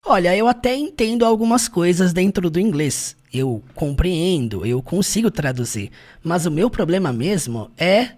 Olha, eu até entendo algumas coisas dentro do inglês. Eu compreendo, eu consigo traduzir. Mas o meu problema mesmo é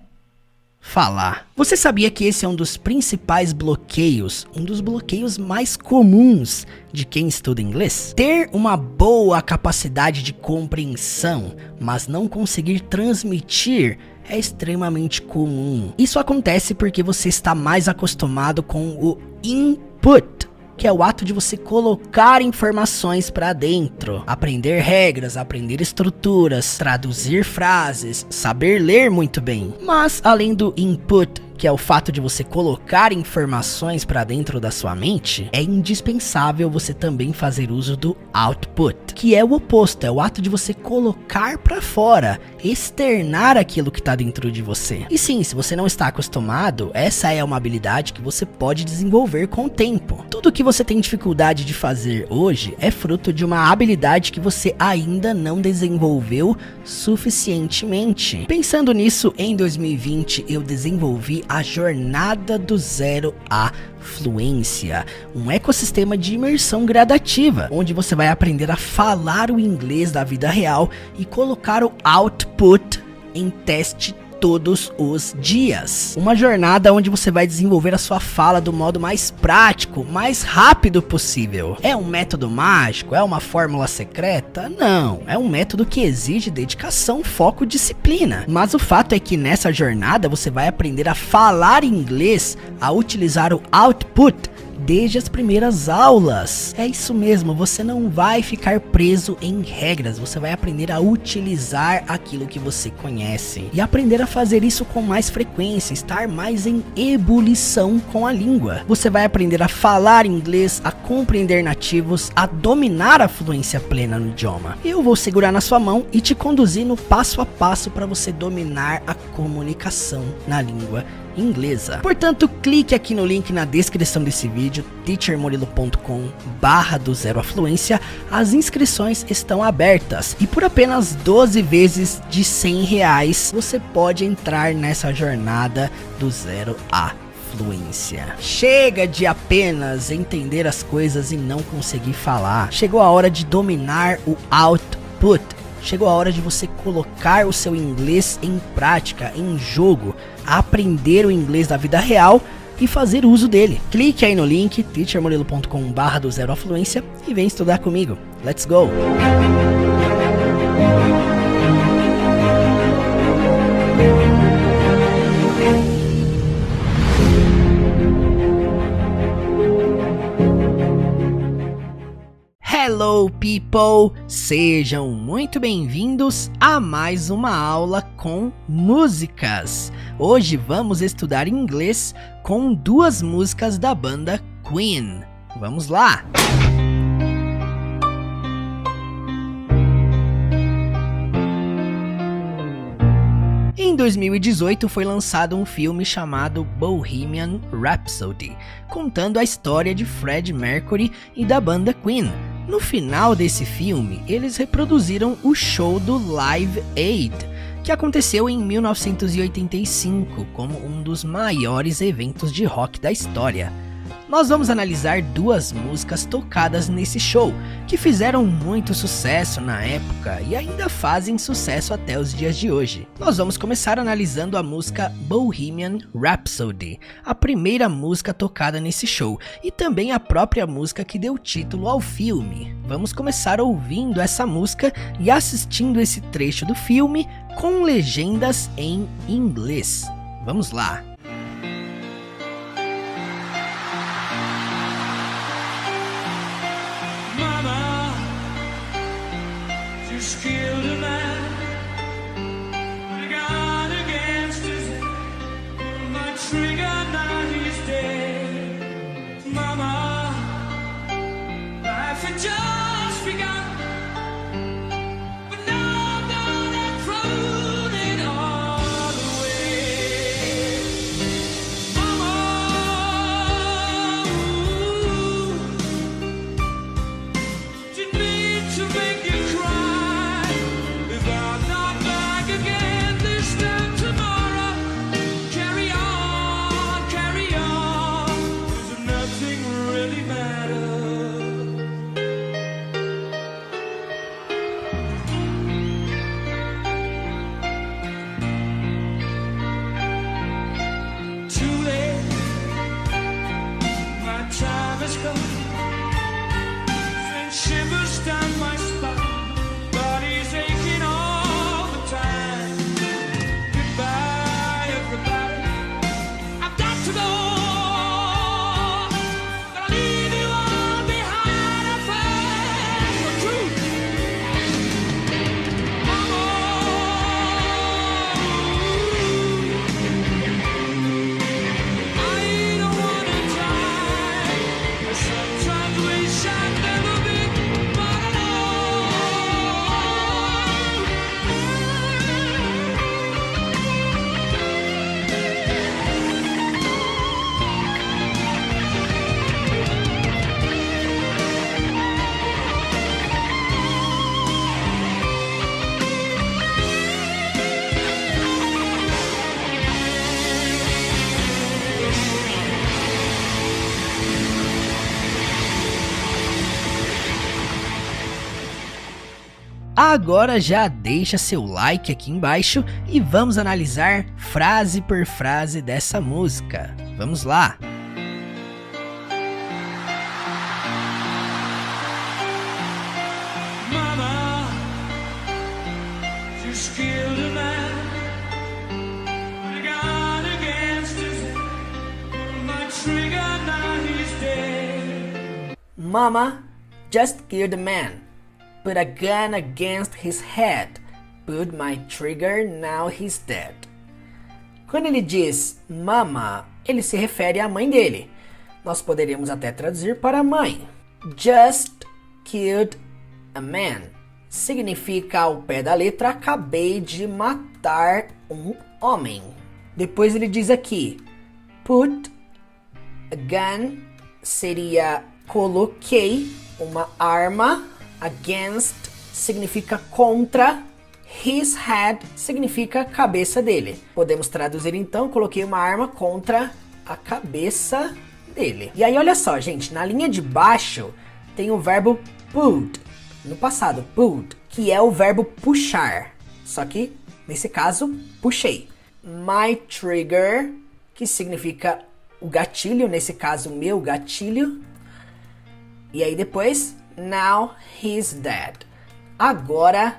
falar. Você sabia que esse é um dos principais bloqueios, um dos bloqueios mais comuns de quem estuda inglês? Ter uma boa capacidade de compreensão, mas não conseguir transmitir é extremamente comum. Isso acontece porque você está mais acostumado com o input, que é o ato de você colocar informações para dentro, aprender regras, aprender estruturas, traduzir frases, saber ler muito bem. Mas além do input, que é o fato de você colocar informações para dentro da sua mente, é indispensável você também fazer uso do output, que é o oposto, é o ato de você colocar para fora, externar aquilo que está dentro de você. E sim, se você não está acostumado, essa é uma habilidade que você pode desenvolver com o tempo. Tudo que você tem dificuldade de fazer hoje é fruto de uma habilidade que você ainda não desenvolveu suficientemente. Pensando nisso, em 2020 eu desenvolvi a jornada do zero à fluência, um ecossistema de imersão gradativa, onde você vai aprender a falar o inglês da vida real e colocar o output em teste todos os dias. Uma jornada onde você vai desenvolver a sua fala do modo mais prático, mais rápido possível. É um método mágico? É uma fórmula secreta? Não, é um método que exige dedicação, foco e disciplina. Mas o fato é que nessa jornada você vai aprender a falar inglês, a utilizar o output desde as primeiras aulas. É isso mesmo, você não vai ficar preso em regras, você vai aprender a utilizar aquilo que você conhece e aprender a fazer isso com mais frequência, estar mais em ebulição com a língua. Você vai aprender a falar inglês, a compreender nativos, a dominar a fluência plena no idioma. Eu vou segurar na sua mão e te conduzir no passo a passo para você dominar a comunicação na língua inglesa. Portanto, clique aqui no link na descrição desse vídeo, teachermurilo.com/do zero à fluência. As inscrições estão abertas e por apenas 12 vezes de R$100 você pode entrar nessa jornada do zero à fluência. Chega de apenas entender as coisas e não conseguir falar. Chegou a hora de dominar o output. Chegou a hora de você colocar o seu inglês em prática, em jogo, aprender o inglês da vida real e fazer uso dele. Clique aí no link teachermurilo.com/do zero à fluência e vem estudar comigo. Let's go! Hello people, sejam muito bem-vindos a mais uma aula com músicas. Hoje vamos estudar inglês com duas músicas da banda Queen. Vamos lá! Em 2018 foi lançado um filme chamado Bohemian Rhapsody, contando a história de Freddie Mercury e da banda Queen. No final desse filme, eles reproduziram o show do Live Aid, que aconteceu em 1985 como um dos maiores eventos de rock da história. Nós vamos analisar duas músicas tocadas nesse show, que fizeram muito sucesso na época e ainda fazem sucesso até os dias de hoje. Nós vamos começar analisando a música Bohemian Rhapsody, a primeira música tocada nesse show, e também a própria música que deu título ao filme. Vamos começar ouvindo essa música e assistindo esse trecho do filme com legendas em inglês. Vamos lá! Just killed a man, put a gun against his head, pulled my trigger, now he's dead. Mama, life had just begun, but now I'm gonna throw it all away. Mama, didn't mean to make you cry. If I'm not back again this time tomorrow, carry on, 'cause nothing really matters. Agora já deixa seu like aqui embaixo e vamos analisar frase por frase dessa música. Vamos lá! Mama just killed a man. I got against his head. My trigger, now he's dead. Mama just killed a man. Put a gun against his head. Pulled my trigger, now he's dead. Quando ele diz mama, ele se refere à mãe dele. Nós poderíamos até traduzir para mãe. Just killed a man significa, ao pé da letra, acabei de matar um homem. Depois ele diz aqui, put a gun seria coloquei uma arma. Against significa contra. His head significa cabeça dele. Podemos traduzir então, coloquei uma arma contra a cabeça dele. E aí olha só, gente, na linha de baixo tem o verbo pulled, no passado, pulled, que é o verbo puxar. Só que, nesse caso, puxei. My trigger, que significa o gatilho, nesse caso, meu gatilho. E aí depois, now he's dead. Agora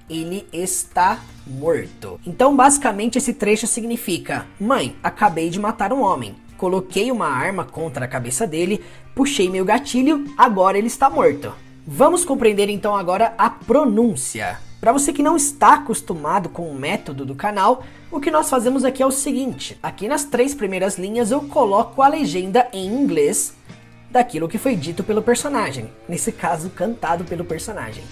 ele está morto. Então, basicamente, esse trecho significa: mãe, acabei de matar um homem. Coloquei uma arma contra a cabeça dele, puxei meu gatilho, agora ele está morto. Vamos compreender então agora a pronúncia. Para você que não está acostumado com o método do canal, o que nós fazemos aqui é o seguinte. Aqui nas 3 primeiras linhas eu coloco a legenda em inglês daquilo que foi dito pelo personagem. Nesse caso, cantado pelo personagem.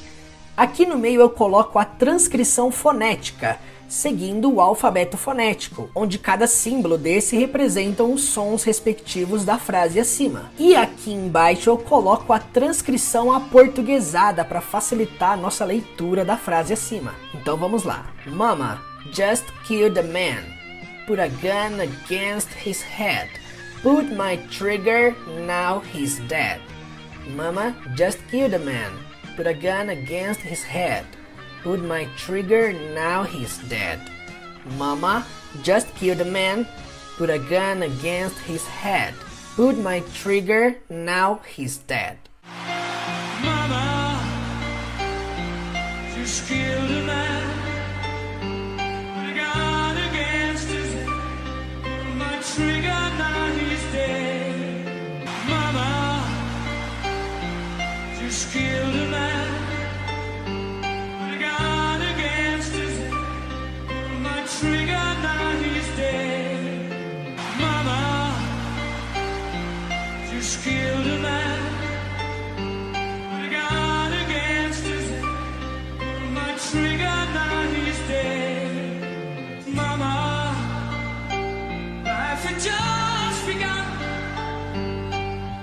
Aqui no meio eu coloco a transcrição fonética, seguindo o alfabeto fonético, onde cada símbolo desse representa os sons respectivos da frase acima. E aqui embaixo eu coloco a transcrição aportuguesada para facilitar a nossa leitura da frase acima. Então vamos lá. Mama just killed a man. Put a gun against his head. Put my trigger, now he's dead. Mama just killed a man. Put a gun against his head. Put my trigger, now he's dead. Mama just killed a man. Put a gun against his head. Put my trigger, now he's dead. Mama just killed a man. I got against his head. My trigger, now he's dead. Mama just killed a man. I got against his head. My trigger, now he's dead. Mama just killed a man. I got against his head. My trigger, now he's dead. Mama, life had just begun,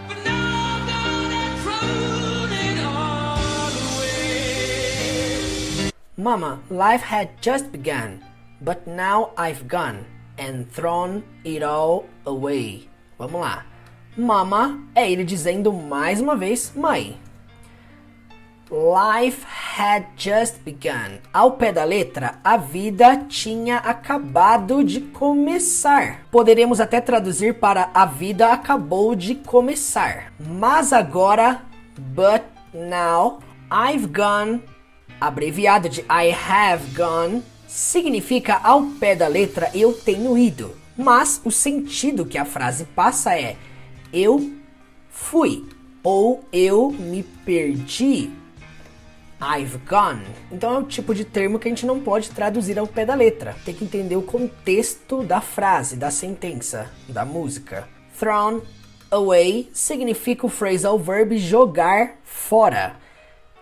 but now I'm gone and thrown it all away. Mama, life had just begun, but now I've gone and thrown it all away. Vamos lá. Mama é ele dizendo mais uma vez mãe. Life had just begun. Ao pé da letra, a vida tinha acabado de começar. Poderemos até traduzir para a vida acabou de começar. Mas agora, but now, I've gone, abreviado de I have gone, significa ao pé da letra eu tenho ido. Mas o sentido que a frase passa é eu fui ou eu me perdi. I've gone. Então é o tipo de termo que a gente não pode traduzir ao pé da letra. Tem que entender o contexto da frase, da sentença, da música. Thrown away significa o phrasal verb jogar fora.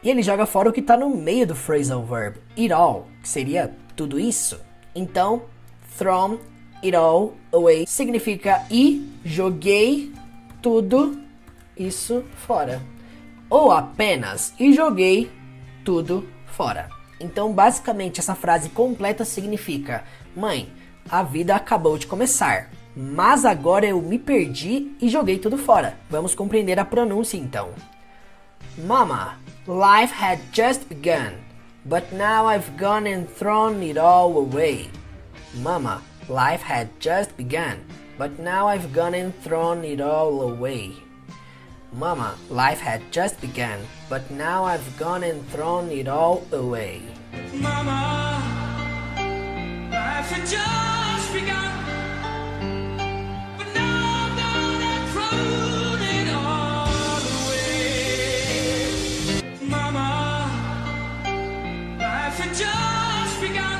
E ele joga fora o que está no meio do phrasal verb, it all, que seria tudo isso. Então, thrown it all away significa e joguei tudo isso fora. Ou apenas e joguei tudo fora. Então, basicamente, essa frase completa significa: mãe, a vida acabou de começar, mas agora eu me perdi e joguei tudo fora. Vamos compreender a pronúncia então. Mama, life had just begun, but now I've gone and thrown it all away. Mama, life had just begun, but now I've gone and thrown it all away. Mama, life had just begun, but now I've gone and thrown it all away. Mama, life had just begun, but now I've gone and thrown it all away. Mama, life had just begun,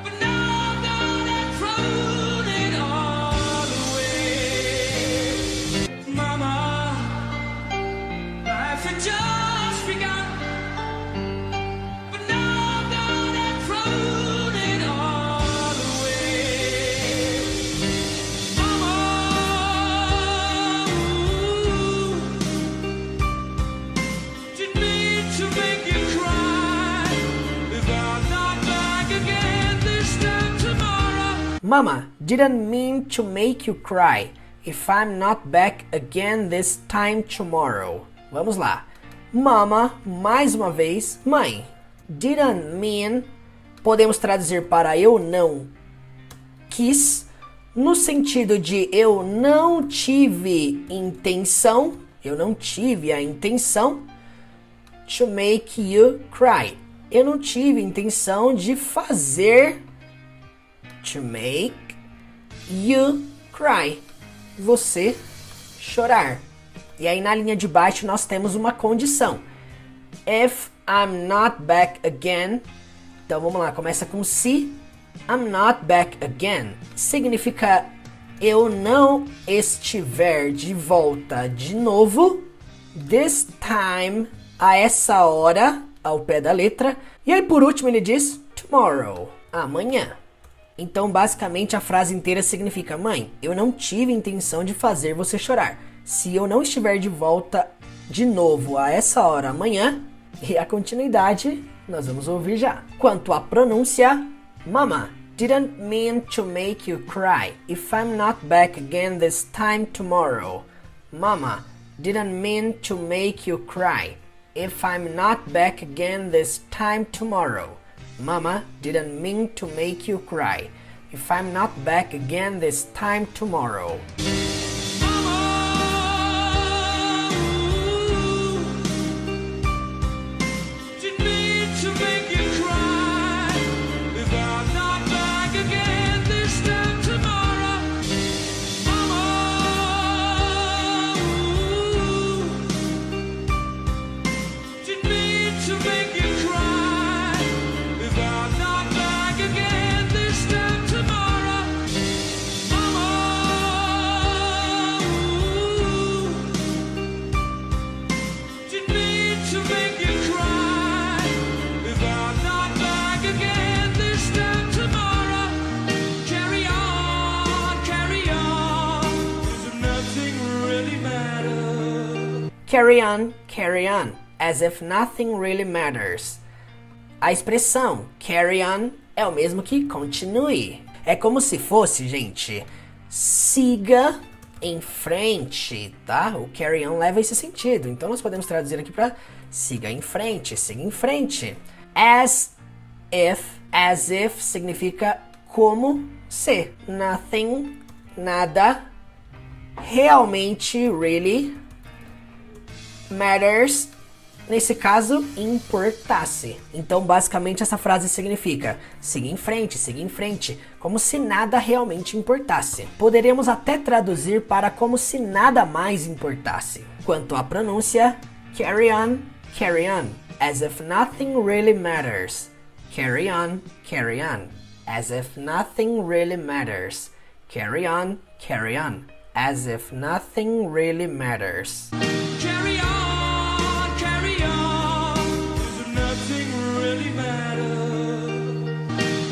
but now I've gone and thrown it all away. Mama, life had just begun. Mama, didn't mean to make you cry. If I'm not back again this time tomorrow. Vamos lá. Mama, mais uma vez. Mãe, didn't mean, podemos traduzir para eu não quis, no sentido de eu não tive intenção, eu não tive a intenção to make you cry. Eu não tive intenção de fazer to make you cry. Você chorar. E aí na linha de baixo nós temos uma condição. If I'm not back again. Então vamos lá, começa com se. I'm not back again. Significa eu não estiver de volta de novo. This time, a essa hora, ao pé da letra. E aí por último ele diz tomorrow, amanhã. Então basicamente a frase inteira significa: mãe, eu não tive intenção de fazer você chorar. Se eu não estiver de volta de novo a essa hora amanhã. E a continuidade nós vamos ouvir já. Quanto à pronúncia, Mama, didn't mean to make you cry. If I'm not back again this time tomorrow. Mama, didn't mean to make you cry. If I'm not back again this time tomorrow. Mama, didn't mean to make you cry. If I'm not back again this time tomorrow. Carry on, as if nothing really matters. A expressão carry on é o mesmo que continue. É como se fosse, gente, siga em frente, tá? O carry on leva esse sentido. Então nós podemos traduzir aqui para siga em frente, siga em frente. As if significa como se. Nothing, nada, realmente, really, matters, nesse caso, importasse. Então, basicamente, essa frase significa siga em frente, como se nada realmente importasse. Poderíamos até traduzir para como se nada mais importasse. Quanto à pronúncia, carry on, as if nothing really matters. Carry on, as if nothing really matters. Carry on, as if nothing really matters. Carry on, as if nothing really matters.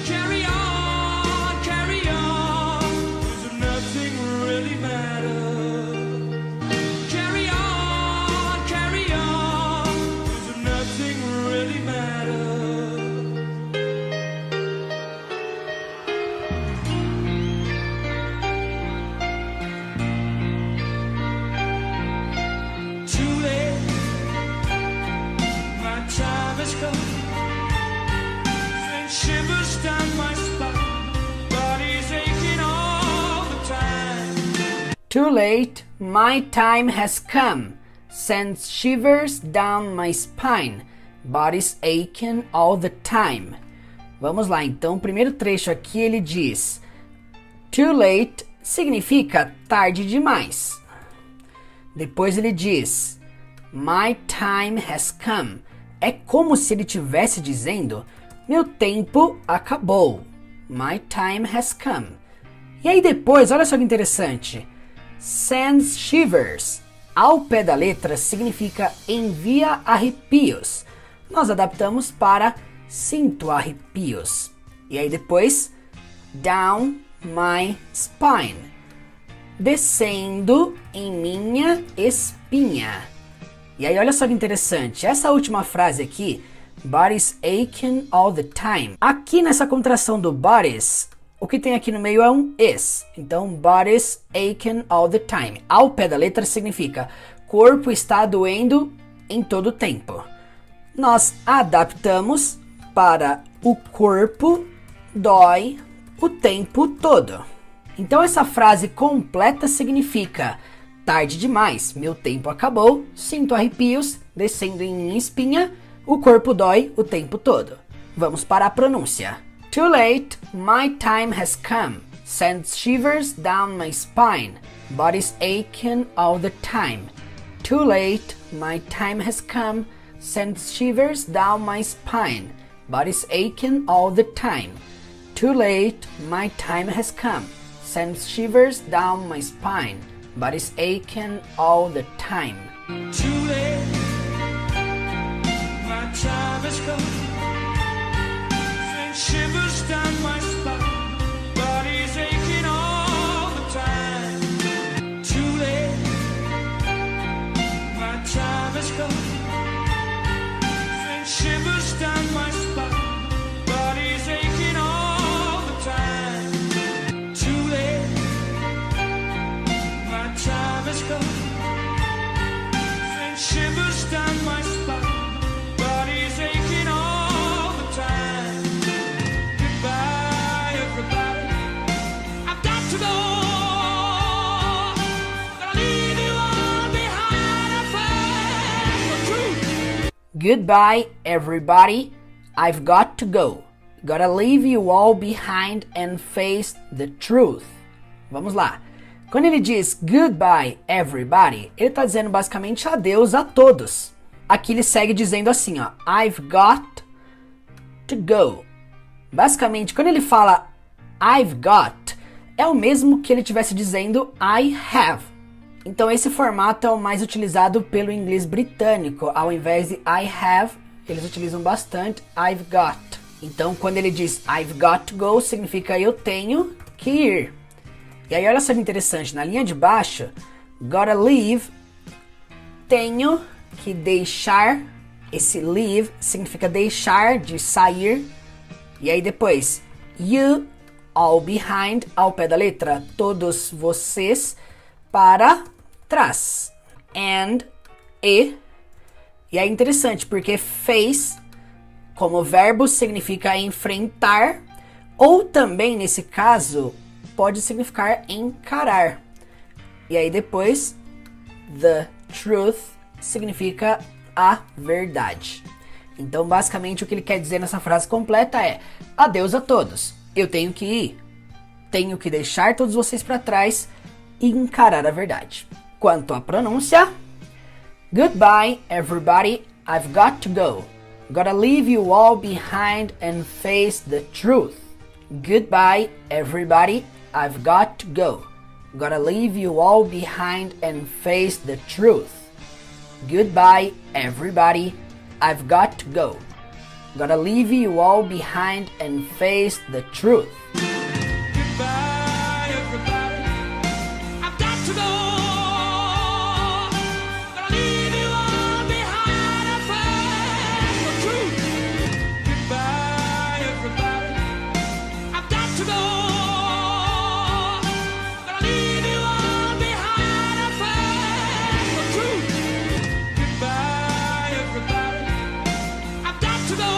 Carry on, as if nothing really matters. Carry on, as if nothing really matters. Too late, my time has come. Sends shivers down my spine. Body's aching all the time. Vamos lá, então, o primeiro trecho aqui ele diz: Too late significa tarde demais. Depois ele diz: My time has come. É como se ele estivesse dizendo: meu tempo acabou. My time has come. E aí depois, olha só que interessante. Sends shivers. Ao pé da letra significa envia arrepios. Nós adaptamos para sinto arrepios. E aí depois, down my spine. Descendo em minha espinha. E aí olha só que interessante. Essa última frase aqui, body's aching all the time. Aqui nessa contração do body's, o que tem aqui no meio é um is. Então, body's aching all the time. Ao pé da letra significa corpo está doendo em todo o tempo. Nós adaptamos para o corpo dói o tempo todo. Então, essa frase completa significa tarde demais, meu tempo acabou, sinto arrepios, descendo em minha espinha, o corpo dói o tempo todo. Vamos para a pronúncia. Too late, my time has come. Sends shivers down my spine. Body's aching all the time. Too late, my time has come. Sends shivers down my spine. Body's aching all the time. Too late, my time has come. Sends shivers down my spine. Body's aching all the time. Too late, my time has come. Send shivers down my spine. Body's aching all the time. Too late, my time has come. Send shivers down my spine. Body's aching all the time. Too late, my time has come. Send shivers down my spine. Body's aching all the time. Goodbye, everybody. I've got to go. Gonna leave you all behind. I found the truth. Goodbye, everybody. I've got to go. Gotta leave you all behind and face the truth. Vamos lá. Quando ele diz goodbye, everybody, ele está dizendo basicamente adeus a todos. Aqui ele segue dizendo assim, ó, I've got to go. Basicamente, quando ele fala I've got, é o mesmo que ele estivesse dizendo I have. Então esse formato é o mais utilizado pelo inglês britânico. Ao invés de I have, eles utilizam bastante I've got. Então quando ele diz I've got to go, significa eu tenho que ir. E aí olha só que interessante, na linha de baixo, gotta leave, tenho que deixar, esse leave significa deixar, de sair. E aí depois, you, all behind, ao pé da letra, todos vocês, para trás. And, e aí é interessante, porque face, como verbo, significa enfrentar, ou também, nesse caso, pode significar encarar. E aí depois, the truth significa a verdade. Então, basicamente, o que ele quer dizer nessa frase completa é adeus a todos. Eu tenho que ir. Tenho que deixar todos vocês para trás e encarar a verdade. Quanto à pronúncia, goodbye, everybody. I've got to go. Gotta leave you all behind and face the truth. Goodbye, everybody. I've got to go. Gotta leave you all behind and face the truth. Goodbye, everybody. I've got to go. Gotta leave you all behind and face the truth. Goodbye, everybody. I've got to go. Gonna leave you all behind and face the truth. Goodbye, everybody. I've got to go. Gonna leave you all behind and face the truth. Goodbye, everybody. I've got to go.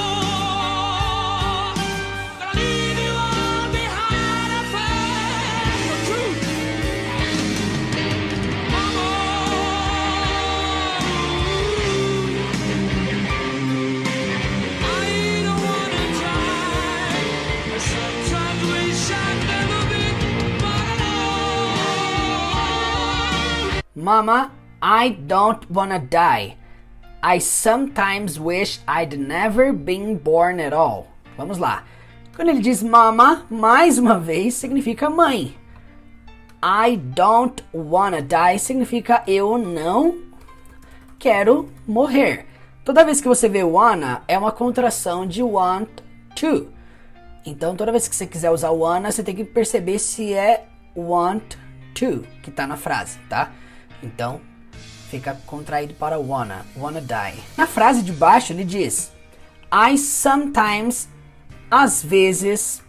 Gonna leave you all behind. Mama, I don't wanna die. I sometimes wish I'd never been born at all. Vamos lá. Quando ele diz mama, mais uma vez, significa mãe. I don't wanna die significa eu não quero morrer. Toda vez que você vê wanna, é uma contração de want to. Então, toda vez que você quiser usar wanna, você tem que perceber se é want to que tá na frase, tá? Então, fica contraído para wanna die. Na frase de baixo, ele diz I sometimes, às vezes,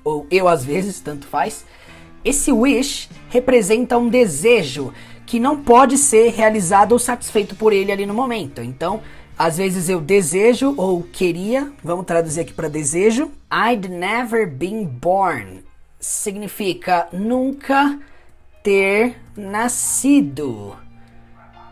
ou eu às vezes, tanto faz. Esse wish representa um desejo que não pode ser realizado ou satisfeito por ele ali no momento. Então, às vezes eu desejo ou queria, vamos traduzir aqui para desejo. I'd never been born significa nunca ter nascido.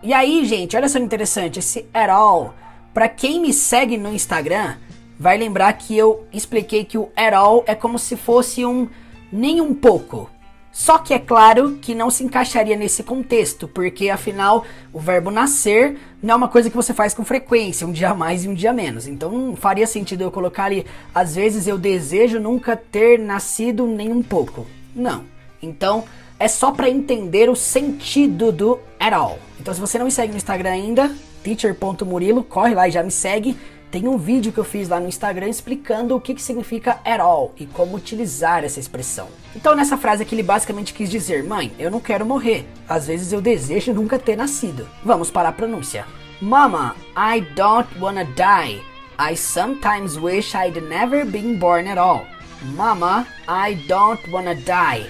E aí, gente, olha só que interessante, esse at all, para quem me segue no Instagram, vai lembrar que eu expliquei que o at all é como se fosse um nem um pouco. Só que é claro que não se encaixaria nesse contexto, porque afinal o verbo nascer não é uma coisa que você faz com frequência, um dia a mais e um dia a menos. Então não faria sentido eu colocar ali, às vezes eu desejo nunca ter nascido nem um pouco. Não. Então é só para entender o sentido do at all. Então se você não me segue no Instagram ainda, teacher.murilo, corre lá e já me segue. Tem um vídeo que eu fiz lá no Instagram explicando o que significa at all e como utilizar essa expressão. Então nessa frase aqui ele basicamente quis dizer, mãe, eu não quero morrer. Às vezes eu desejo nunca ter nascido. Vamos para a pronúncia. Mama, I don't wanna die. I sometimes wish I'd never been born at all. Mama, I don't wanna die.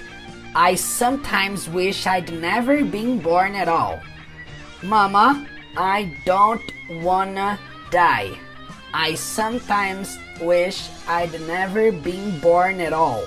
I sometimes wish I'd never been born at all. Mama, I don't wanna die. I sometimes wish I'd never been born at all.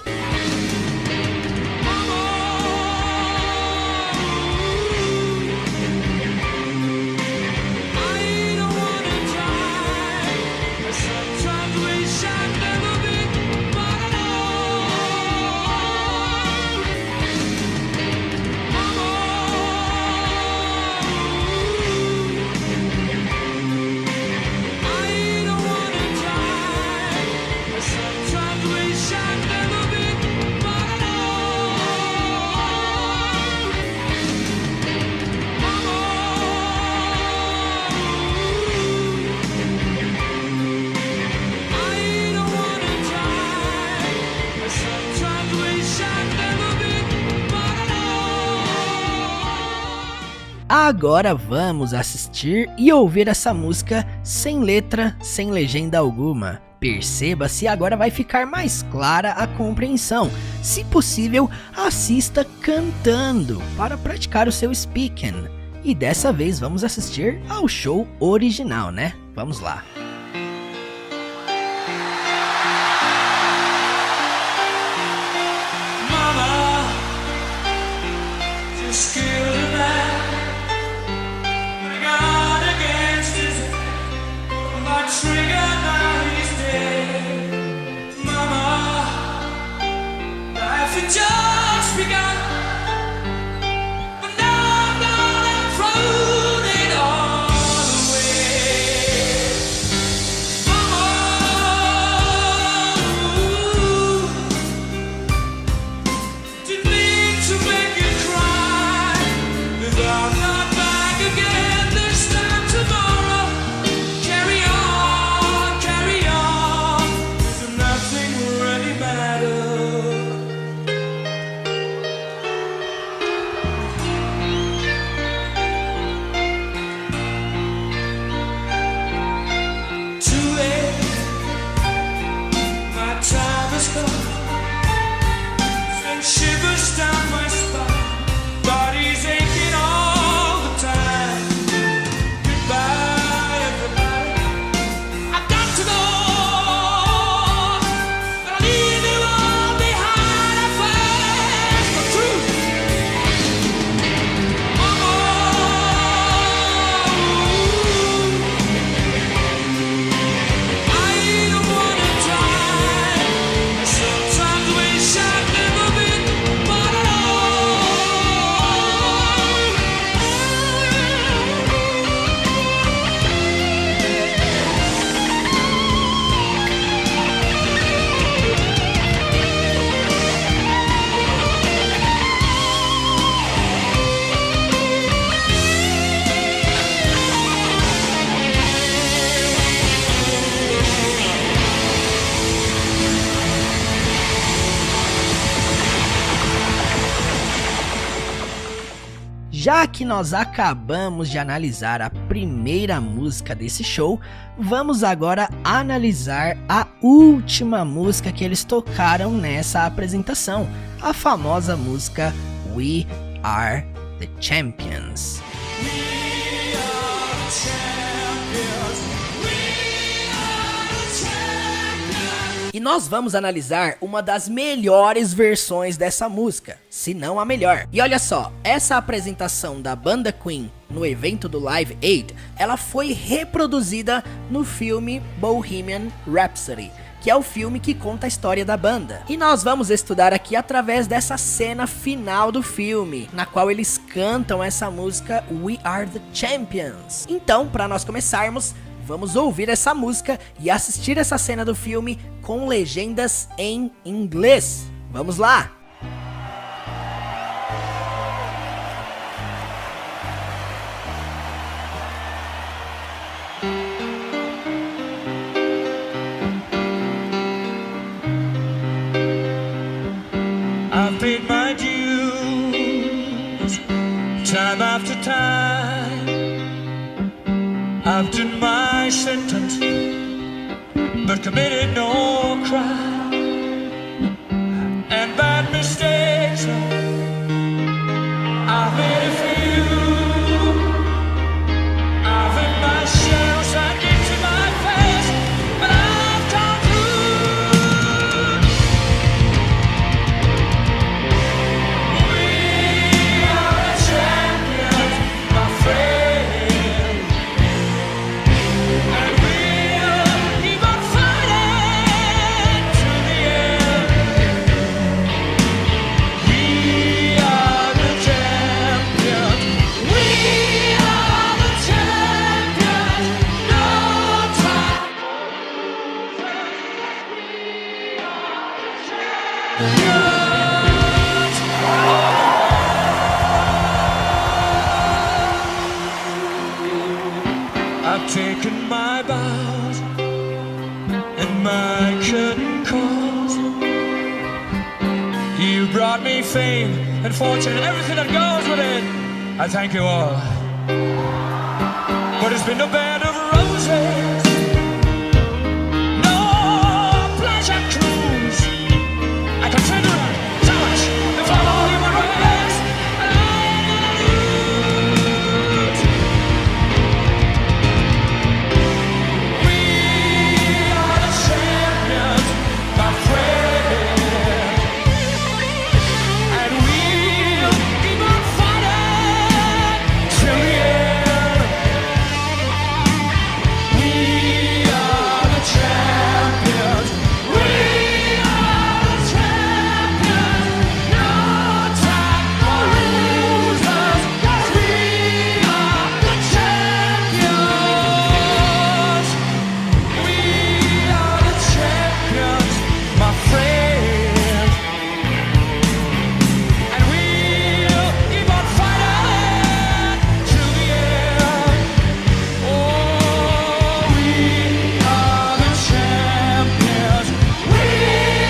Agora vamos assistir e ouvir essa música sem letra, sem legenda alguma. Perceba se agora vai ficar mais clara a compreensão. Se possível, assista cantando para praticar o seu speaking. E dessa vez vamos assistir ao show original, né? Vamos lá. Mama, just kill the man. Trigger, now he's dead. Mama, life had just begun, but now I'm gonna throw it all away. Já que nós acabamos de analisar a primeira música desse show, vamos agora analisar a última música que eles tocaram nessa apresentação, a famosa música We Are the Champions. E nós vamos analisar uma das melhores versões dessa música, se não a melhor. E olha só, essa apresentação da banda Queen no evento do Live Aid, ela foi reproduzida no filme Bohemian Rhapsody, que é o filme que conta a história da banda. E nós vamos estudar aqui através dessa cena final do filme, na qual eles cantam essa música We Are the Champions. Então, para nós começarmos, vamos ouvir essa música e assistir essa cena do filme com legendas em inglês. Vamos lá! I've paid my dues, time after time. I've done my sentence, but committed no crime. And bad mistakes, I've made a few. I've had my shadows that get to my face, but I've come through. We are the champions, my friend. And we'll keep on fighting to the end. We are the champions. We are the champions. No time. I've taken my bows and my curtain calls. You brought me fame and fortune and everything that goes with it. I thank you all. But it's been no bed of roses, no pleasure cruise. I continue so much to follow human ways, and I ain't gonna lose. We are the champions, my friend, and we'll keep on fighting till the end. We are the champions. We are the champions. No time for losers, 'cause we are the champions. We are the champions, my friend, and we'll keep on fighting till the end. Oh, we are the champions. We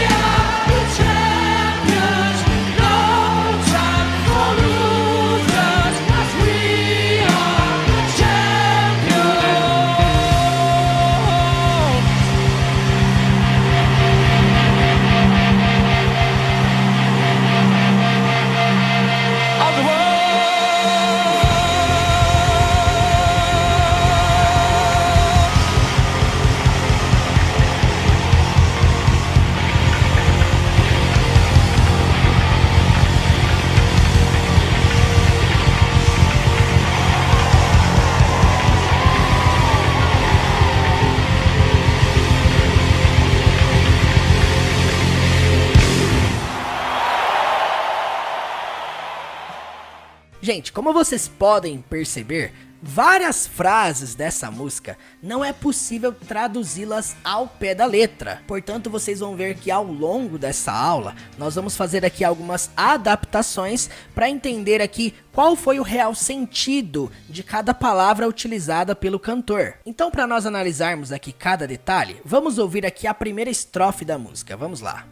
are the champions. No time for losers, 'cause we are the champions of the world. Gente, como vocês podem perceber, várias frases dessa música não é possível traduzi-las ao pé da letra. Portanto, vocês vão ver que ao longo dessa aula, nós vamos fazer aqui algumas adaptações para entender aqui qual foi o real sentido de cada palavra utilizada pelo cantor. Então, para nós analisarmos aqui cada detalhe, vamos ouvir aqui a primeira estrofe da música. Vamos lá.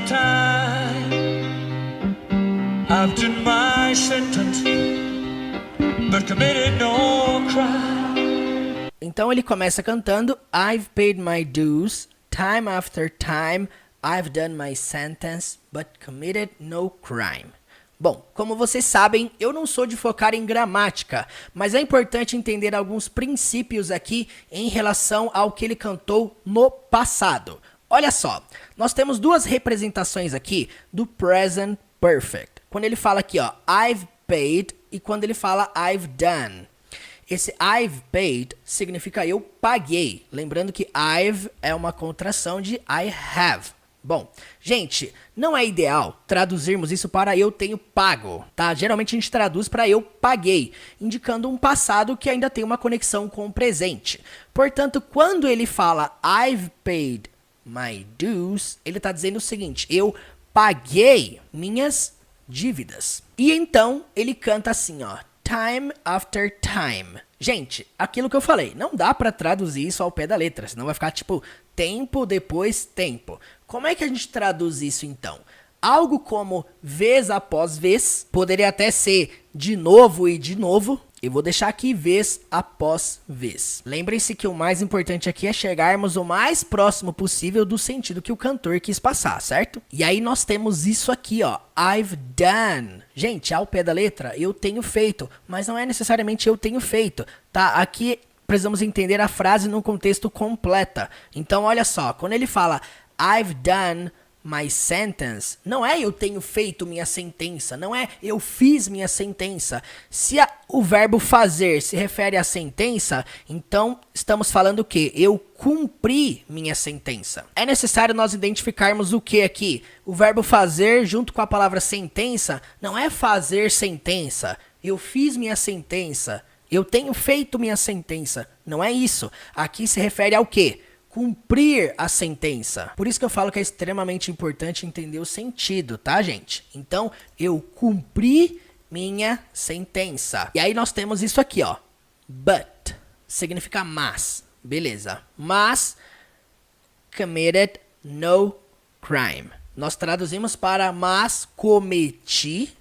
time. I've done my sentence, but committed no crime. Então ele começa cantando I've paid my dues, time after time, I've done my sentence, but committed no crime. Bom, como vocês sabem, eu não sou de focar em gramática, mas é importante entender alguns princípios aqui em relação ao que ele cantou no passado. Olha só, nós temos duas representações aqui do present perfect. Quando ele fala aqui, ó, I've paid, e quando ele fala I've done. Esse I've paid significa eu paguei. Lembrando que I've é uma contração de I have. Bom, gente, não é ideal traduzirmos isso para eu tenho pago, tá? Geralmente a gente traduz para eu paguei, indicando um passado que ainda tem uma conexão com o presente. Portanto, quando ele fala I've paid my dues, ele está dizendo o seguinte, eu paguei minhas dívidas. E então ele canta assim, ó, time after time. Gente, aquilo que eu falei, não dá para traduzir isso ao pé da letra, senão vai ficar tipo tempo depois tempo. Como é que a gente traduz isso então? Algo como vez após vez, poderia até ser de novo e de novo. Eu vou deixar aqui vez após vez. Lembrem-se que o mais importante aqui é chegarmos o mais próximo possível do sentido que o cantor quis passar, certo? E aí nós temos isso aqui, ó, I've done. Gente, ao pé da letra, eu tenho feito, mas não é necessariamente eu tenho feito, tá? Aqui precisamos entender a frase num contexto completa. Então, olha só, quando ele fala I've done my sentence, não é eu tenho feito minha sentença, não é eu fiz minha sentença. Se o verbo fazer se refere à sentença, então estamos falando o quê? Eu cumpri minha sentença. É necessário nós identificarmos o que aqui? O verbo fazer junto com a palavra sentença não é fazer sentença. Eu fiz minha sentença. Eu tenho feito minha sentença. Não é isso. Aqui se refere ao quê? Cumprir a sentença. Por isso que eu falo que é extremamente importante entender o sentido, tá, gente? Então, eu cumpri minha sentença. E aí nós temos isso aqui, ó. But significa mas. Beleza. Mas committed no crime. Nós traduzimos para mas cometi.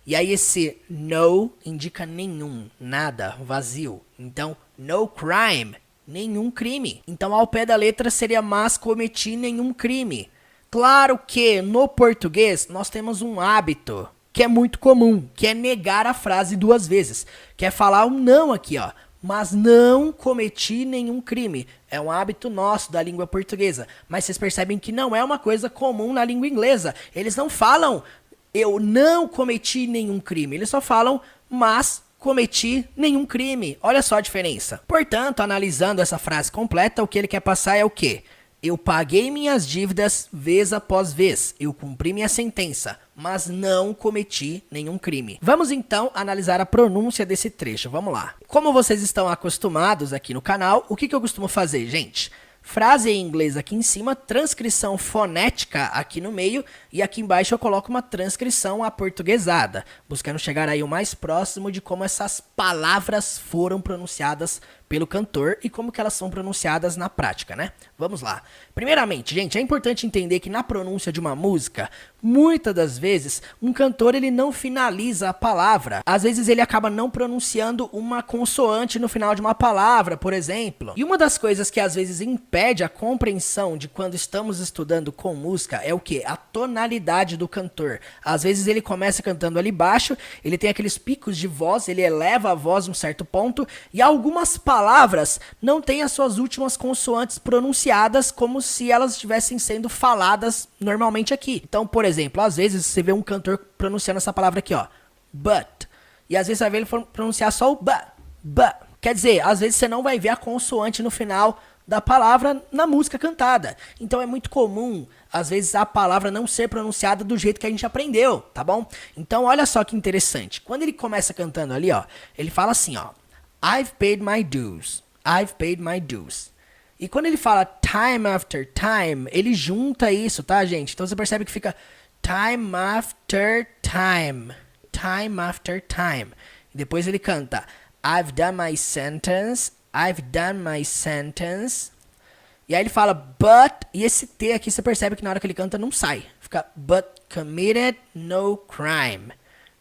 E aí esse no indica nenhum, nada, vazio. Então, no crime, nenhum crime. Então, ao pé da letra seria mas cometi nenhum crime. Claro que no português nós temos um hábito que é muito comum, que é negar a frase duas vezes. Que é falar um não aqui, ó. Mas não cometi nenhum crime. É um hábito nosso da língua portuguesa. Mas vocês percebem que não é uma coisa comum na língua inglesa. Eles não falam eu não cometi nenhum crime. Eles só falam mas cometi nenhum crime. Olha só a diferença. Portanto, analisando essa frase completa, o que ele quer passar é o quê? Eu paguei minhas dívidas vez após vez. Eu cumpri minha sentença, mas não cometi nenhum crime. Vamos então analisar a pronúncia desse trecho. Vamos lá. Como vocês estão acostumados aqui no canal, o que eu costumo fazer, gente? Frase em inglês aqui em cima, transcrição fonética aqui no meio e aqui embaixo eu coloco uma transcrição aportuguesada, buscando chegar aí o mais próximo de como essas palavras foram pronunciadas pelo cantor e como que elas são pronunciadas na prática, né? Vamos lá. Primeiramente, gente, é importante entender que na pronúncia de uma música, muitas das vezes, um cantor ele não finaliza a palavra. Às vezes ele acaba não pronunciando uma consoante no final de uma palavra, por exemplo. E uma das coisas que às vezes impede a compreensão de quando estamos estudando com música é o quê? A tonalidade do cantor. Às vezes ele começa cantando ali baixo, ele tem aqueles picos de voz, ele eleva a voz a um certo ponto e algumas palavras não têm as suas últimas consoantes pronunciadas como se elas estivessem sendo faladas normalmente aqui. Então, por exemplo, às vezes você vê um cantor pronunciando essa palavra aqui, ó, but, e às vezes você vai ver ele pronunciar só o but. Quer dizer, às vezes você não vai ver a consoante no final da palavra na música cantada. Então é muito comum, às vezes, a palavra não ser pronunciada do jeito que a gente aprendeu, tá bom? Então, olha só que interessante. Quando ele começa cantando ali, ó, ele fala assim, ó, I've paid my dues. I've paid my dues. E quando ele fala time after time, ele junta isso, tá, gente? Então você percebe que fica time after time. Time after time. E depois ele canta I've done my sentence. I've done my sentence. E aí ele fala but, e esse T aqui você percebe que na hora que ele canta não sai. Fica but committed no crime.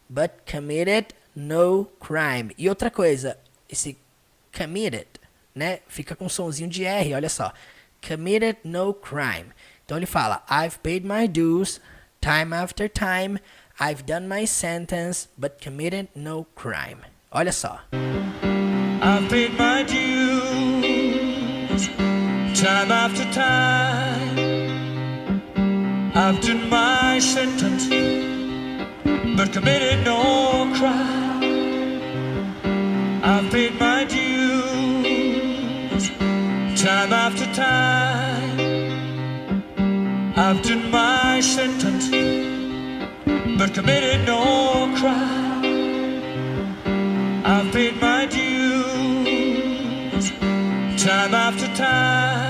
But committed no crime. E outra coisa, esse committed, né? Fica com um sonzinho de R, olha só. Committed no crime. Então ele fala, I've paid my dues, time after time, I've done my sentence, but committed no crime. Olha só. I've paid my dues, time after time. I've done my sentence, but committed no crime. I've paid my dues, time after time. I've done my sentence, but committed no crime. I've paid my dues, time after time.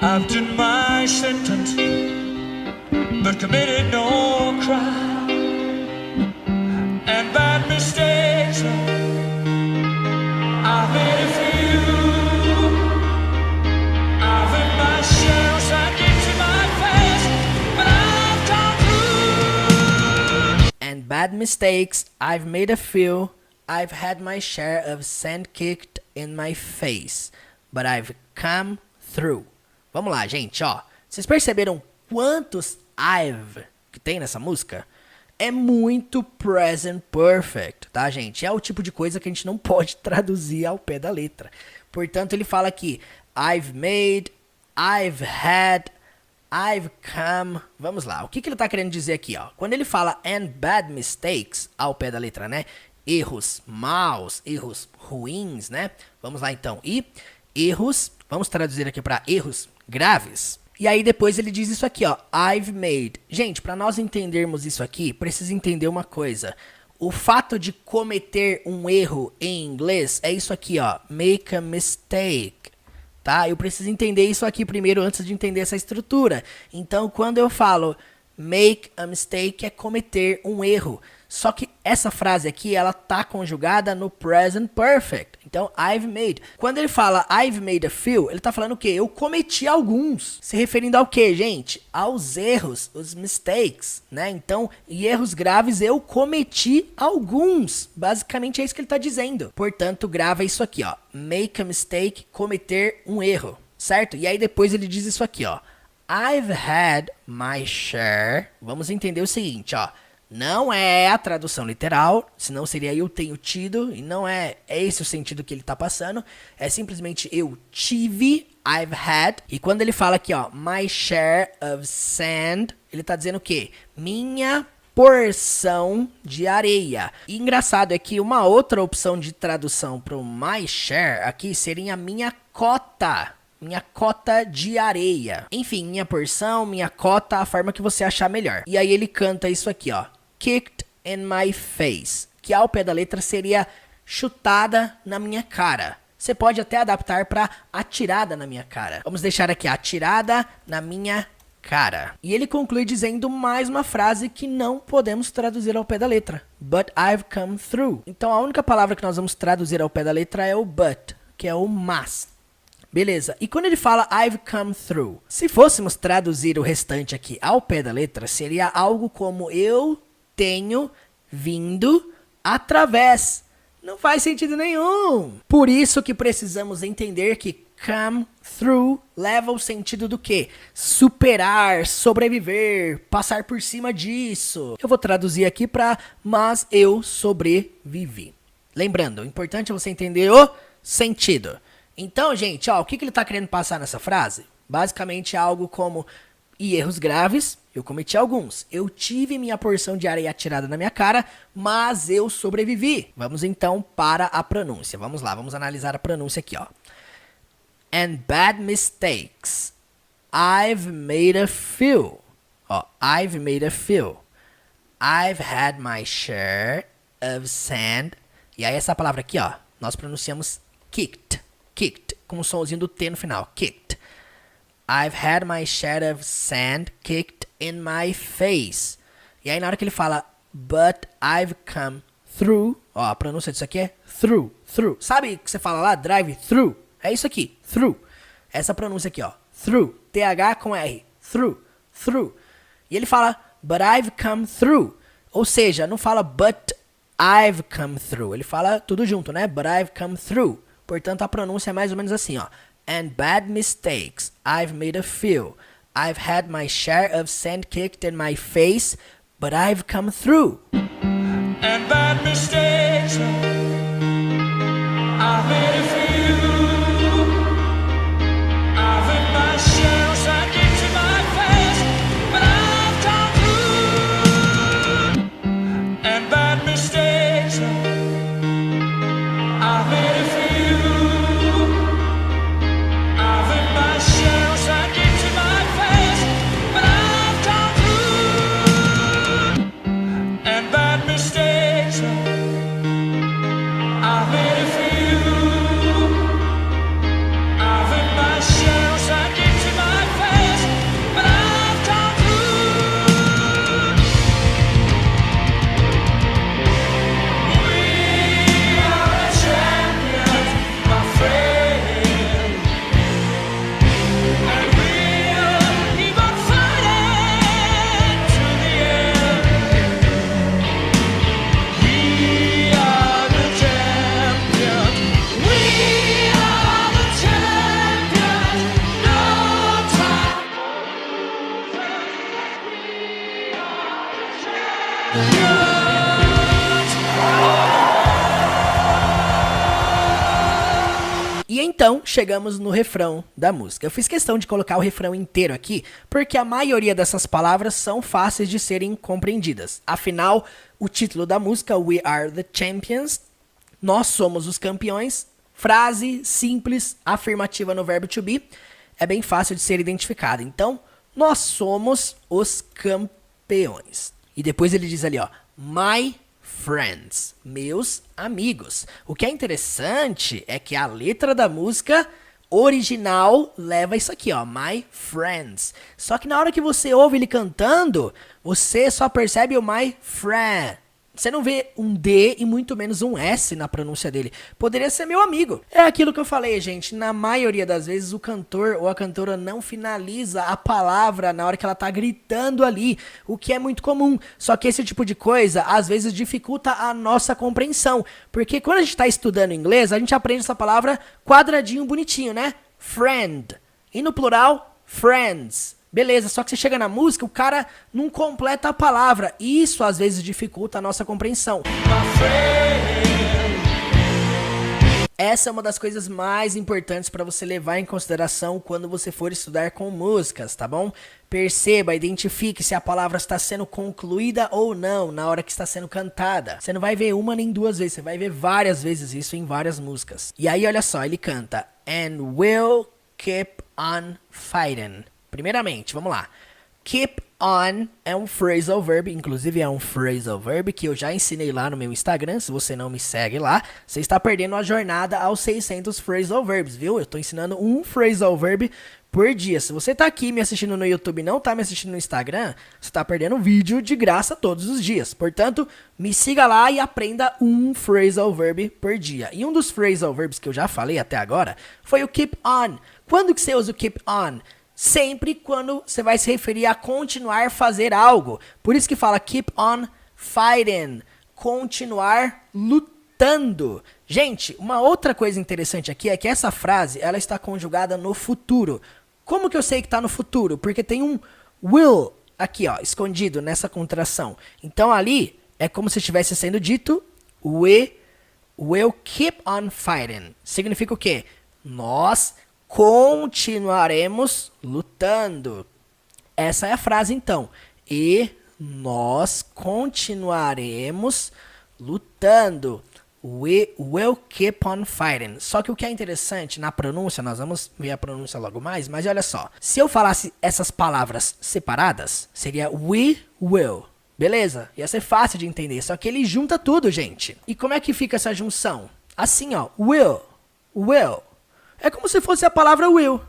I've done my sentence, but committed no crime. And bad mistakes, I've made a few. I've had my share of sidekick to my face, but I've come through. And bad mistakes, I've made a few. I've had my share of sand kicked in my face, but I've come through. Vamos lá, gente, ó. Vocês perceberam quantos I've que tem nessa música? É muito present perfect, tá, gente? É o tipo de coisa que a gente não pode traduzir ao pé da letra. Portanto, ele fala aqui, I've made, I've had, I've come. Vamos lá, o que ele tá querendo dizer aqui, ó? Quando ele fala and bad mistakes ao pé da letra, né? Erros maus, erros ruins, né? Vamos lá, então. E erros, vamos traduzir aqui para erros graves. E aí depois ele diz isso aqui, ó, I've made. Gente, para nós entendermos isso aqui, precisa entender uma coisa. O fato de cometer um erro em inglês é isso aqui, ó, make a mistake, tá? Eu preciso entender isso aqui primeiro antes de entender essa estrutura. Então, quando eu falo make a mistake, é cometer um erro. Só que essa frase aqui, ela tá conjugada no present perfect. Então, I've made. Quando ele fala I've made a few, ele tá falando o quê? Eu cometi alguns. Se referindo ao quê, gente? Aos erros, os mistakes, né? Então, e erros graves, eu cometi alguns. Basicamente é isso que ele tá dizendo. Portanto, grava isso aqui, ó. Make a mistake, cometer um erro, certo? E aí depois ele diz isso aqui, ó. I've had my share. Vamos entender o seguinte, ó. Não é a tradução literal, senão seria eu tenho tido, e não é esse o sentido que ele tá passando. É simplesmente eu tive, I've had. E quando ele fala aqui, ó, my share of sand, ele tá dizendo o quê? Minha porção de areia. E engraçado é que uma outra opção de tradução pro my share aqui seria minha cota. Minha cota de areia. Enfim, minha porção, minha cota, a forma que você achar melhor. E aí ele canta isso aqui, ó. Kicked in my face. Que ao pé da letra seria chutada na minha cara. Você pode até adaptar para atirada na minha cara. Vamos deixar aqui, atirada na minha cara. E ele conclui dizendo mais uma frase que não podemos traduzir ao pé da letra. But I've come through. Então a única palavra que nós vamos traduzir ao pé da letra é o but, que é o mas. Beleza, e quando ele fala I've come through, se fôssemos traduzir o restante aqui ao pé da letra, seria algo como eu tenho vindo através. Não faz sentido nenhum. Por isso que precisamos entender que come through leva o sentido do quê? Superar, sobreviver, passar por cima disso. Eu vou traduzir aqui para mas eu sobrevivi. Lembrando, o importante é você entender o sentido. Então, gente, ó, o que ele tá querendo passar nessa frase? Basicamente algo como, e erros graves, eu cometi alguns. Eu tive minha porção de areia atirada na minha cara, mas eu sobrevivi. Vamos então para a pronúncia. Vamos lá, vamos analisar a pronúncia aqui, ó. And bad mistakes. I've made a few. Ó, I've made a few. I've had my share of sand. E aí essa palavra aqui, ó, nós pronunciamos kicked. Kicked, com o somzinho do T no final. Kicked. I've had my share of sand kicked in my face. E aí na hora que ele fala but I've come through, ó, a pronúncia disso aqui é through, through. Sabe que você fala lá, drive through? É isso aqui, through. essa pronúncia aqui, ó. Through. TH com R. Through. Through. E ele fala, but I've come through. Ou seja, não fala, but I've come through. Ele fala tudo junto, né? But I've come through. Portanto, a pronúncia é mais ou menos assim, ó. And bad mistakes, I've made a few. I've had my share of sand kicked in my face, but I've come through. And bad mistakes, I've made a few. I've had my share of sand kicked in my face, but I've come through. And bad mistakes, I've made a few. I've had my share of sand kicked in my face, but I've come through. And bad mistakes, I've made a few. I've had my share of sand kicked in my face, but I've come through. We are the champions, my friend, and we'll keep on fighting to the end. We are the champions. We are the champions. No time. E então, chegamos no refrão da música. Eu fiz questão de colocar o refrão inteiro aqui, porque a maioria dessas palavras são fáceis de serem compreendidas. Afinal, o título da música, We Are the Champions, nós somos os campeões, frase simples, afirmativa no verbo to be, é bem fácil de ser identificada. Então, nós somos os campeões. E depois ele diz ali, ó, my friends, meus amigos. O que é interessante é que a letra da música original leva isso aqui, ó, my friends. Só que na hora que você ouve ele cantando, você só percebe o my friend. Você não vê um D e muito menos um S na pronúncia dele. Poderia ser meu amigo. É aquilo que eu falei, gente. Na maioria das vezes o cantor ou a cantora não finaliza a palavra na hora que ela tá gritando ali, o que é muito comum. Só que esse tipo de coisa às vezes dificulta a nossa compreensão. Porque quando a gente tá estudando inglês, a gente aprende essa palavra quadradinho bonitinho, né? Friend. E no plural, friends. Beleza, só que você chega na música, o cara não completa a palavra. E isso às vezes dificulta a nossa compreensão. Essa é uma das coisas mais importantes para você levar em consideração quando você for estudar com músicas, tá bom? Perceba, identifique se a palavra está sendo concluída ou não na hora que está sendo cantada. Você não vai ver uma nem duas vezes, você vai ver várias vezes isso em várias músicas. E aí, olha só, ele canta And we'll keep on fighting. Primeiramente, vamos lá. Keep on é um phrasal verb, inclusive é um phrasal verb que eu já ensinei lá no meu Instagram. Se você não me segue lá, você está perdendo a jornada aos 600 phrasal verbs, viu? Eu estou ensinando um phrasal verb por dia. Se você está aqui me assistindo no YouTube e não está me assistindo no Instagram, você está perdendo um vídeo de graça todos os dias. Portanto, me siga lá e aprenda um phrasal verb por dia. E um dos phrasal verbs que eu já falei até agora foi o keep on. Quando que você usa o keep on? Sempre quando você vai se referir a continuar a fazer algo. Por isso que fala keep on fighting. Continuar lutando. Gente, uma outra coisa interessante aqui é que essa frase ela está conjugada no futuro. Como que eu sei que está no futuro? Porque tem um will aqui, ó, escondido nessa contração. Então ali é como se estivesse sendo dito we will keep on fighting. Significa o quê? Nós continuaremos lutando. Essa é a frase então. E nós continuaremos lutando. We will keep on fighting. Só que o que é interessante na pronúncia, nós vamos ver a pronúncia logo mais, mas olha só. Se eu falasse essas palavras separadas, seria we will. Beleza? Ia ser fácil de entender, só que ele junta tudo, gente. E como é que fica essa junção? Assim, ó. Will. É como se fosse a palavra will.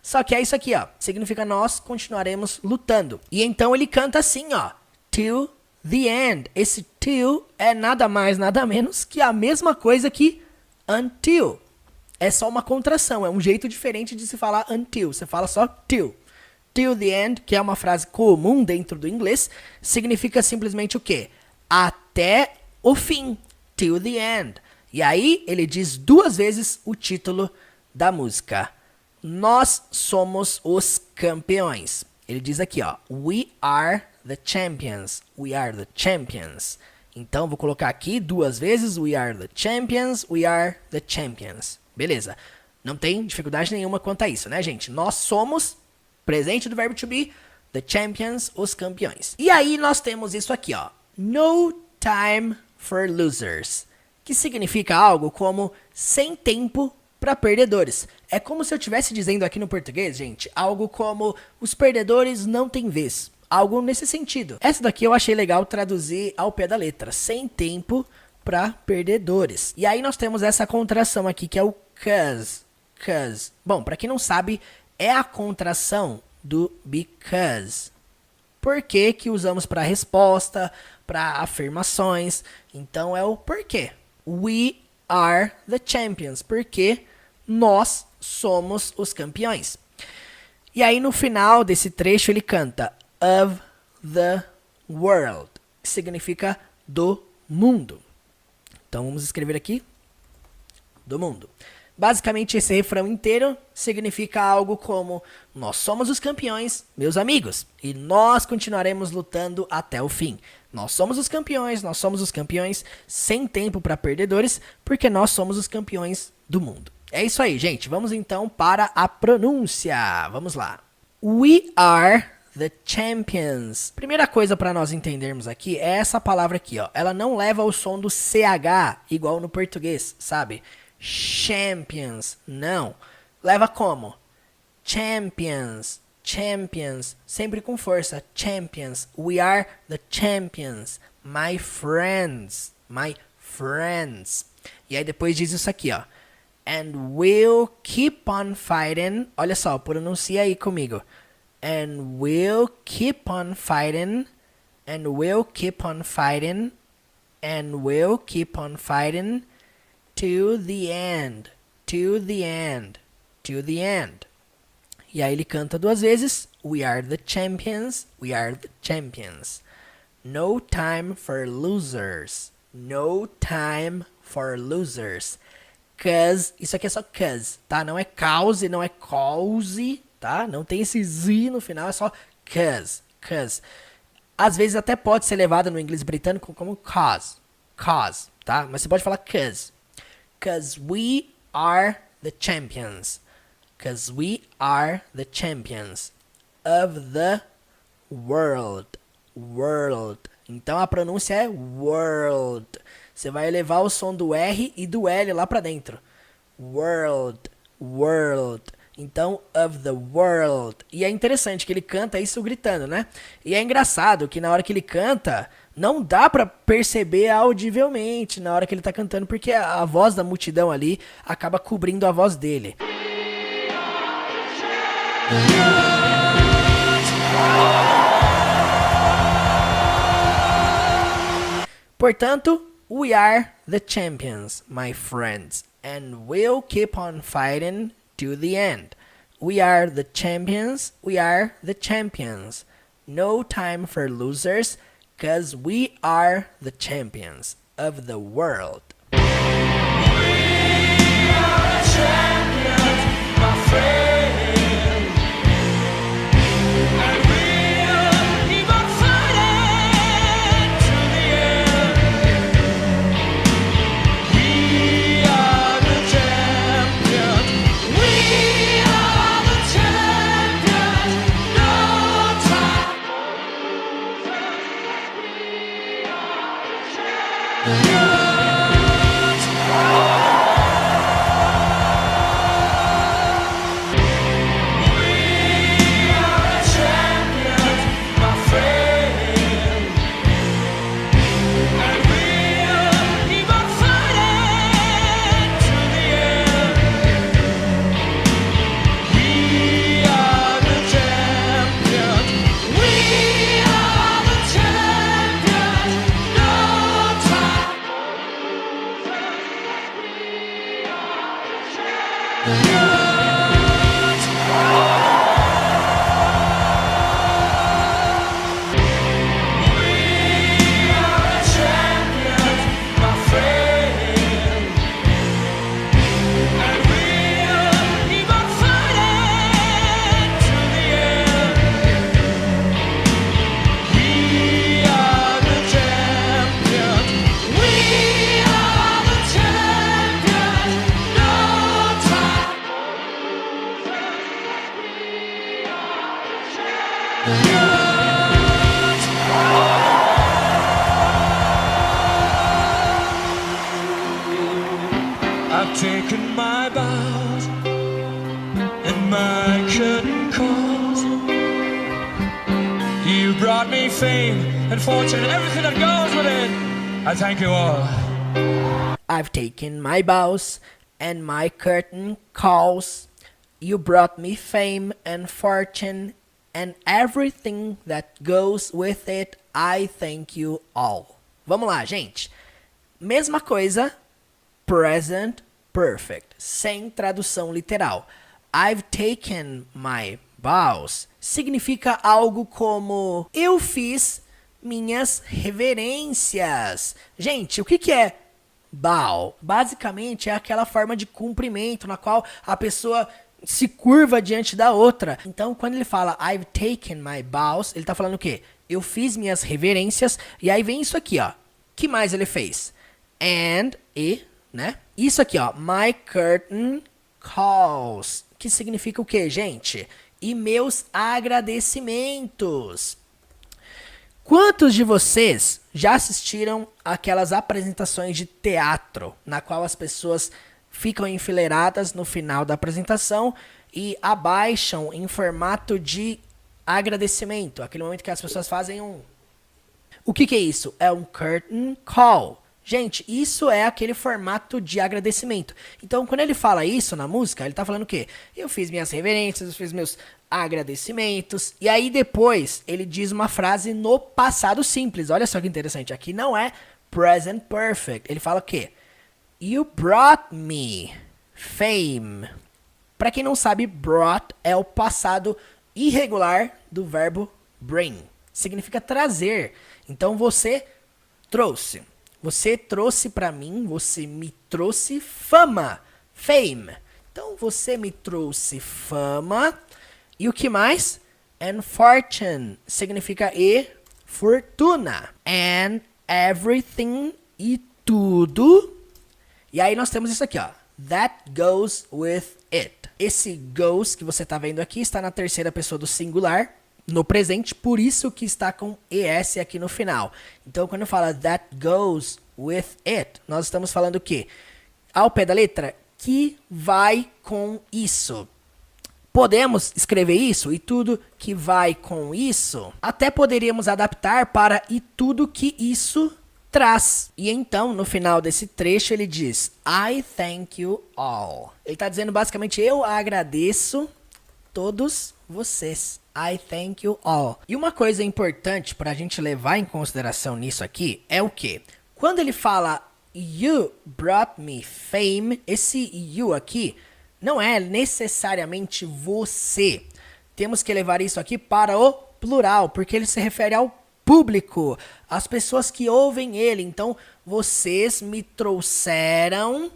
Só que é isso aqui, ó. Significa nós continuaremos lutando. E então ele canta assim, ó. Till the end. Esse till é nada mais, nada menos que a mesma coisa que until. é só uma contração, é um jeito diferente de se falar until. Você fala só till. Till the end, que é uma frase comum dentro do inglês, significa simplesmente o quê? Até o fim. Till the end. E aí ele diz 2 vezes o título da música. Nós somos os campeões. Ele diz aqui, ó. We are the champions. We are the champions. Então, vou colocar aqui 2 vezes. We are the champions. We are the champions. Beleza. Não tem dificuldade nenhuma quanto a isso, né, gente? Nós somos, presente do verbo to be, the champions, os campeões. E aí nós temos isso aqui, ó. No time for losers. Que significa algo como sem tempo para perdedores. É como se eu estivesse dizendo aqui no português, gente, algo como os perdedores não têm vez. Algo nesse sentido. Essa daqui eu achei legal traduzir ao pé da letra. Sem tempo para perdedores. E aí nós temos essa contração aqui que é o cause. Cause. Bom, para quem não sabe, é a contração do because. Por que usamos para resposta, para afirmações. Então é o porquê. We are the champions. Porque nós somos os campeões. E aí no final desse trecho ele canta of the world, que significa do mundo. Então vamos escrever aqui do mundo. Basicamente esse refrão inteiro significa algo como nós somos os campeões, meus amigos, e nós continuaremos lutando até o fim. Nós somos os campeões sem tempo para perdedores, porque nós somos os campeões do mundo. É isso aí, gente. Vamos então para a pronúncia. Vamos lá. We are the champions. Primeira coisa para nós entendermos aqui é essa palavra aqui, ó. Ela não leva o som do CH igual no português, sabe? Champions. Não. Leva como? Champions. Champions. Sempre com força. Champions. We are the champions. My friends. My friends. E aí depois diz isso aqui, ó. And we'll keep on fighting. Olha só, pronuncia aí comigo. And we'll keep on fighting. And we'll keep on fighting. And we'll keep on fighting. To the end. To the end. To the end. E aí ele canta 2 vezes. We are the champions. We are the champions. No time for losers. No time for losers. Cause, isso aqui é só cause, tá? Não é cause, não é cause, tá? Não tem esse z no final, é só cause, cause. Às vezes até pode ser levado no inglês britânico como cause, tá? Mas você pode falar cause. Cause we are the champions. Cause we are the champions of the world. World. Então a pronúncia é world. Você vai elevar o som do R e do L lá pra dentro. World, world. Então, of the world. E é interessante que ele canta isso gritando, né? E é engraçado que na hora que ele canta, não dá pra perceber audivelmente na hora que ele tá cantando, porque a voz da multidão ali acaba cobrindo a voz dele. Portanto, we are the champions, my friends, and we'll keep on fighting to the end. We are the champions, we are the champions. No time for losers, 'cause we are the champions of the world. We are the champions, my friend. And we'll keep on fighting to the end. We are the champions. We are the champions. No time for losers. We are the champions. I've taken my bows and my curtain calls. You brought me fame and fortune and everything that goes with it. I thank you all. I've taken my bows and my curtain calls. You brought me fame and fortune and everything that goes with it. I thank you all. Vamos lá, gente. Mesma coisa, present perfect, sem tradução literal. I've taken my bows significa algo como eu fiz minhas reverências. Gente, o que é bow? Basicamente é aquela forma de cumprimento na qual a pessoa se curva diante da outra. Então, quando ele fala I've taken my bows, ele tá falando o quê? Eu fiz minhas reverências. E aí vem isso aqui, ó. Que mais ele fez? And, e, né? Isso aqui, ó. My curtain calls. Que significa o quê, gente? E meus agradecimentos. Quantos de vocês já assistiram aquelas apresentações de teatro, na qual as pessoas ficam enfileiradas no final da apresentação e abaixam em formato de agradecimento? Aquele momento que as pessoas fazem um... O que é isso? É um curtain call. Gente, isso é aquele formato de agradecimento. Então, quando ele fala isso na música, ele tá falando o quê? Eu fiz minhas reverências, eu fiz meus agradecimentos. E aí, depois, ele diz uma frase no passado simples. Olha só que interessante. Aqui não é present perfect. Ele fala o quê? You brought me fame. Para quem não sabe, brought é o passado irregular do verbo bring. Significa trazer. Então, você trouxe. Você trouxe para mim, você me trouxe fama, fame. Então, você me trouxe fama. E o que mais? And fortune significa e fortuna. And everything e tudo. E aí nós temos isso aqui, ó. That goes with it. Esse goes que você tá vendo aqui está na terceira pessoa do singular, no presente, por isso que está com ES aqui no final. Então, quando fala that goes with it, nós estamos falando o quê? Ao pé da letra, que vai com isso. Podemos escrever isso, e tudo que vai com isso. Até poderíamos adaptar para e tudo que isso traz. E então, no final desse trecho, ele diz I thank you all. Ele está dizendo basicamente, eu agradeço todos vocês. I thank you all. E uma coisa importante para a gente levar em consideração nisso aqui é o quê? Quando ele fala you brought me fame, esse you aqui não é necessariamente você. Temos que levar isso aqui para o plural, porque ele se refere ao público, as pessoas que ouvem ele. Então, vocês me trouxeram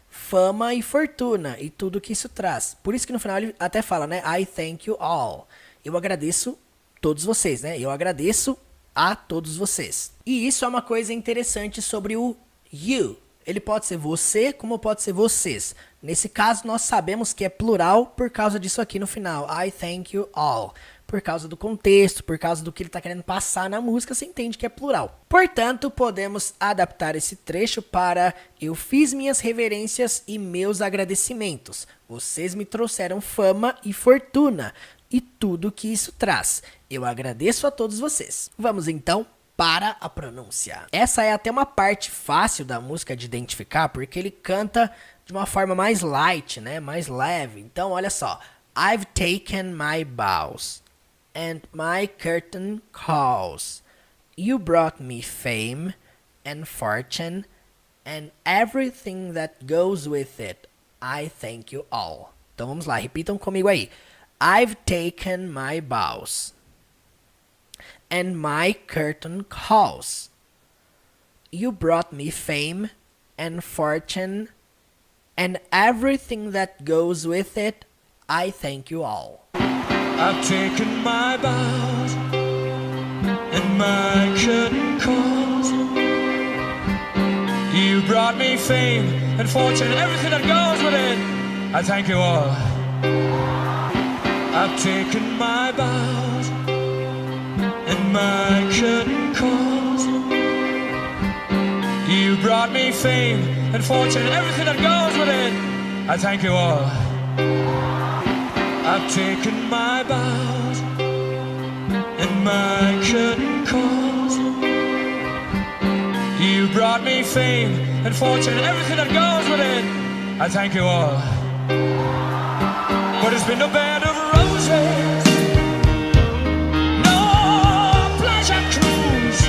fama e fortuna e tudo que isso traz. Por isso que no final ele até fala, né? I thank you all. Eu agradeço todos vocês, né? Eu agradeço a todos vocês. E isso é uma coisa interessante sobre o you. Ele pode ser você, como pode ser vocês. Nesse caso, nós sabemos que é plural por causa disso aqui no final. I thank you all. Por causa do contexto, por causa do que ele está querendo passar na música, você entende que é plural. Portanto, podemos adaptar esse trecho para eu fiz minhas reverências e meus agradecimentos. Vocês me trouxeram fama e fortuna e tudo que isso traz. Eu agradeço a todos vocês. Vamos então para a pronúncia. Essa é até uma parte fácil da música de identificar, porque ele canta de uma forma mais light, né? Mais leve. Então, olha só. I've taken my bows and my curtain calls. You brought me fame and fortune and everything that goes with it. I thank you all. Então vamos lá, repitam comigo aí. I've taken my bows and my curtain calls. You brought me fame and fortune and everything that goes with it. I thank you all. I've taken my bows and my curtain calls. You brought me fame and fortune and everything that goes with it. I thank you all. I've taken my bows and my curtain calls. You brought me fame and fortune and everything that goes with it. I thank you all. I've taken my bows and my curtain calls. You brought me fame and fortune and everything that goes with it. I thank you all. But it's been a bed of roses, no pleasure cruise.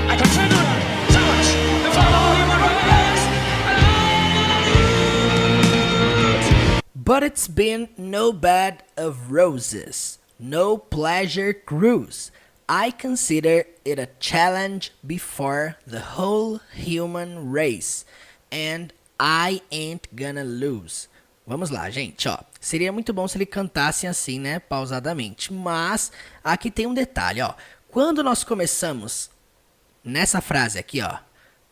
I consider it so much to follow human race, and I ain't gonna lose. But it's been no bed of roses, no pleasure cruise. I consider it a challenge before the whole human race, and I ain't gonna lose. Vamos lá, gente, ó. Seria muito bom se ele cantasse assim, né, pausadamente. Mas aqui tem um detalhe, ó. Quando nós começamos nessa frase aqui, ó,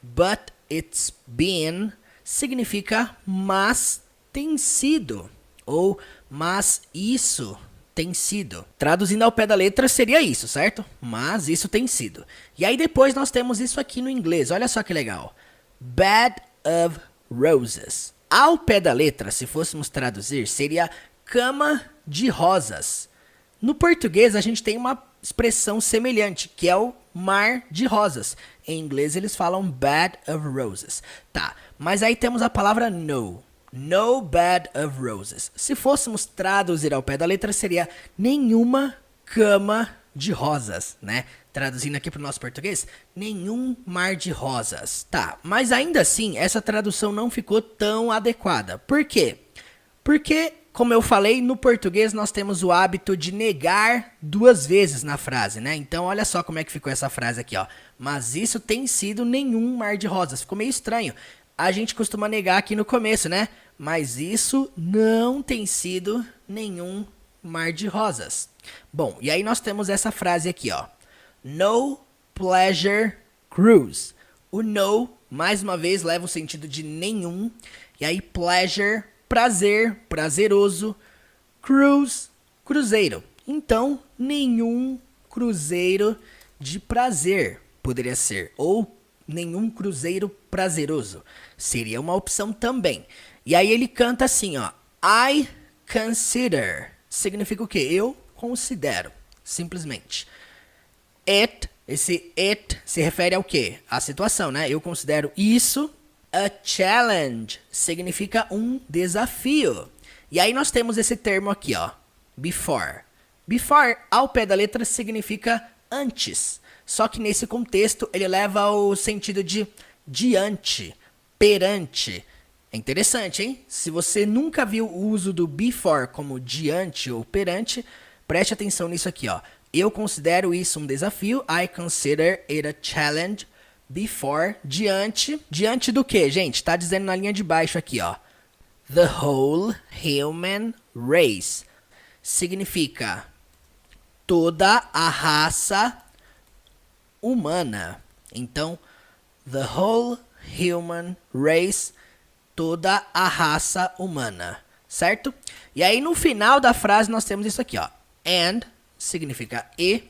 but it's been, significa mas tem sido, ou mas isso tem sido. Traduzindo ao pé da letra seria isso, certo? Mas isso tem sido. E aí depois nós temos isso aqui no inglês, olha só que legal. Bed of roses. Ao pé da letra, se fôssemos traduzir, seria cama de rosas. No português, a gente tem uma expressão semelhante, que é o mar de rosas. Em inglês, eles falam bed of roses. Tá, mas aí temos a palavra no. No bed of roses. Se fôssemos traduzir ao pé da letra, seria nenhuma cama de rosas, né? Traduzindo aqui para o nosso português, nenhum mar de rosas. Tá, mas ainda assim, essa tradução não ficou tão adequada. Por quê? Porque, como eu falei, no português nós temos o hábito de negar duas vezes na frase, né? Então, olha só como é que ficou essa frase aqui, ó. Mas isso tem sido nenhum mar de rosas. Ficou meio estranho. A gente costuma negar aqui no começo, né? Mas isso não tem sido nenhum mar de rosas. Bom, e aí nós temos essa frase aqui, ó. No pleasure cruise. O no, mais uma vez, leva o sentido de nenhum. E aí, pleasure, prazer, prazeroso. Cruise, cruzeiro. Então, nenhum cruzeiro de prazer poderia ser. Ou nenhum cruzeiro prazeroso. Seria uma opção também. E aí ele canta assim, ó. I consider. Significa o quê? Eu considero. Simplesmente. Esse it se refere ao quê? À situação, né? Eu considero isso a challenge. Significa um desafio. E aí nós temos esse termo aqui, ó. Before. Before, ao pé da letra, significa antes. Só que nesse contexto, ele leva o sentido de diante, perante. É interessante, hein? Se você nunca viu o uso do before como diante ou perante, preste atenção nisso aqui, ó. Eu considero isso um desafio. I consider it a challenge. Before, diante. Diante do que, gente? Tá dizendo na linha de baixo aqui, ó. The whole human race. Significa toda a raça humana. Então, the whole human race, toda a raça humana, certo? E aí no final da frase nós temos isso aqui, ó. And significa e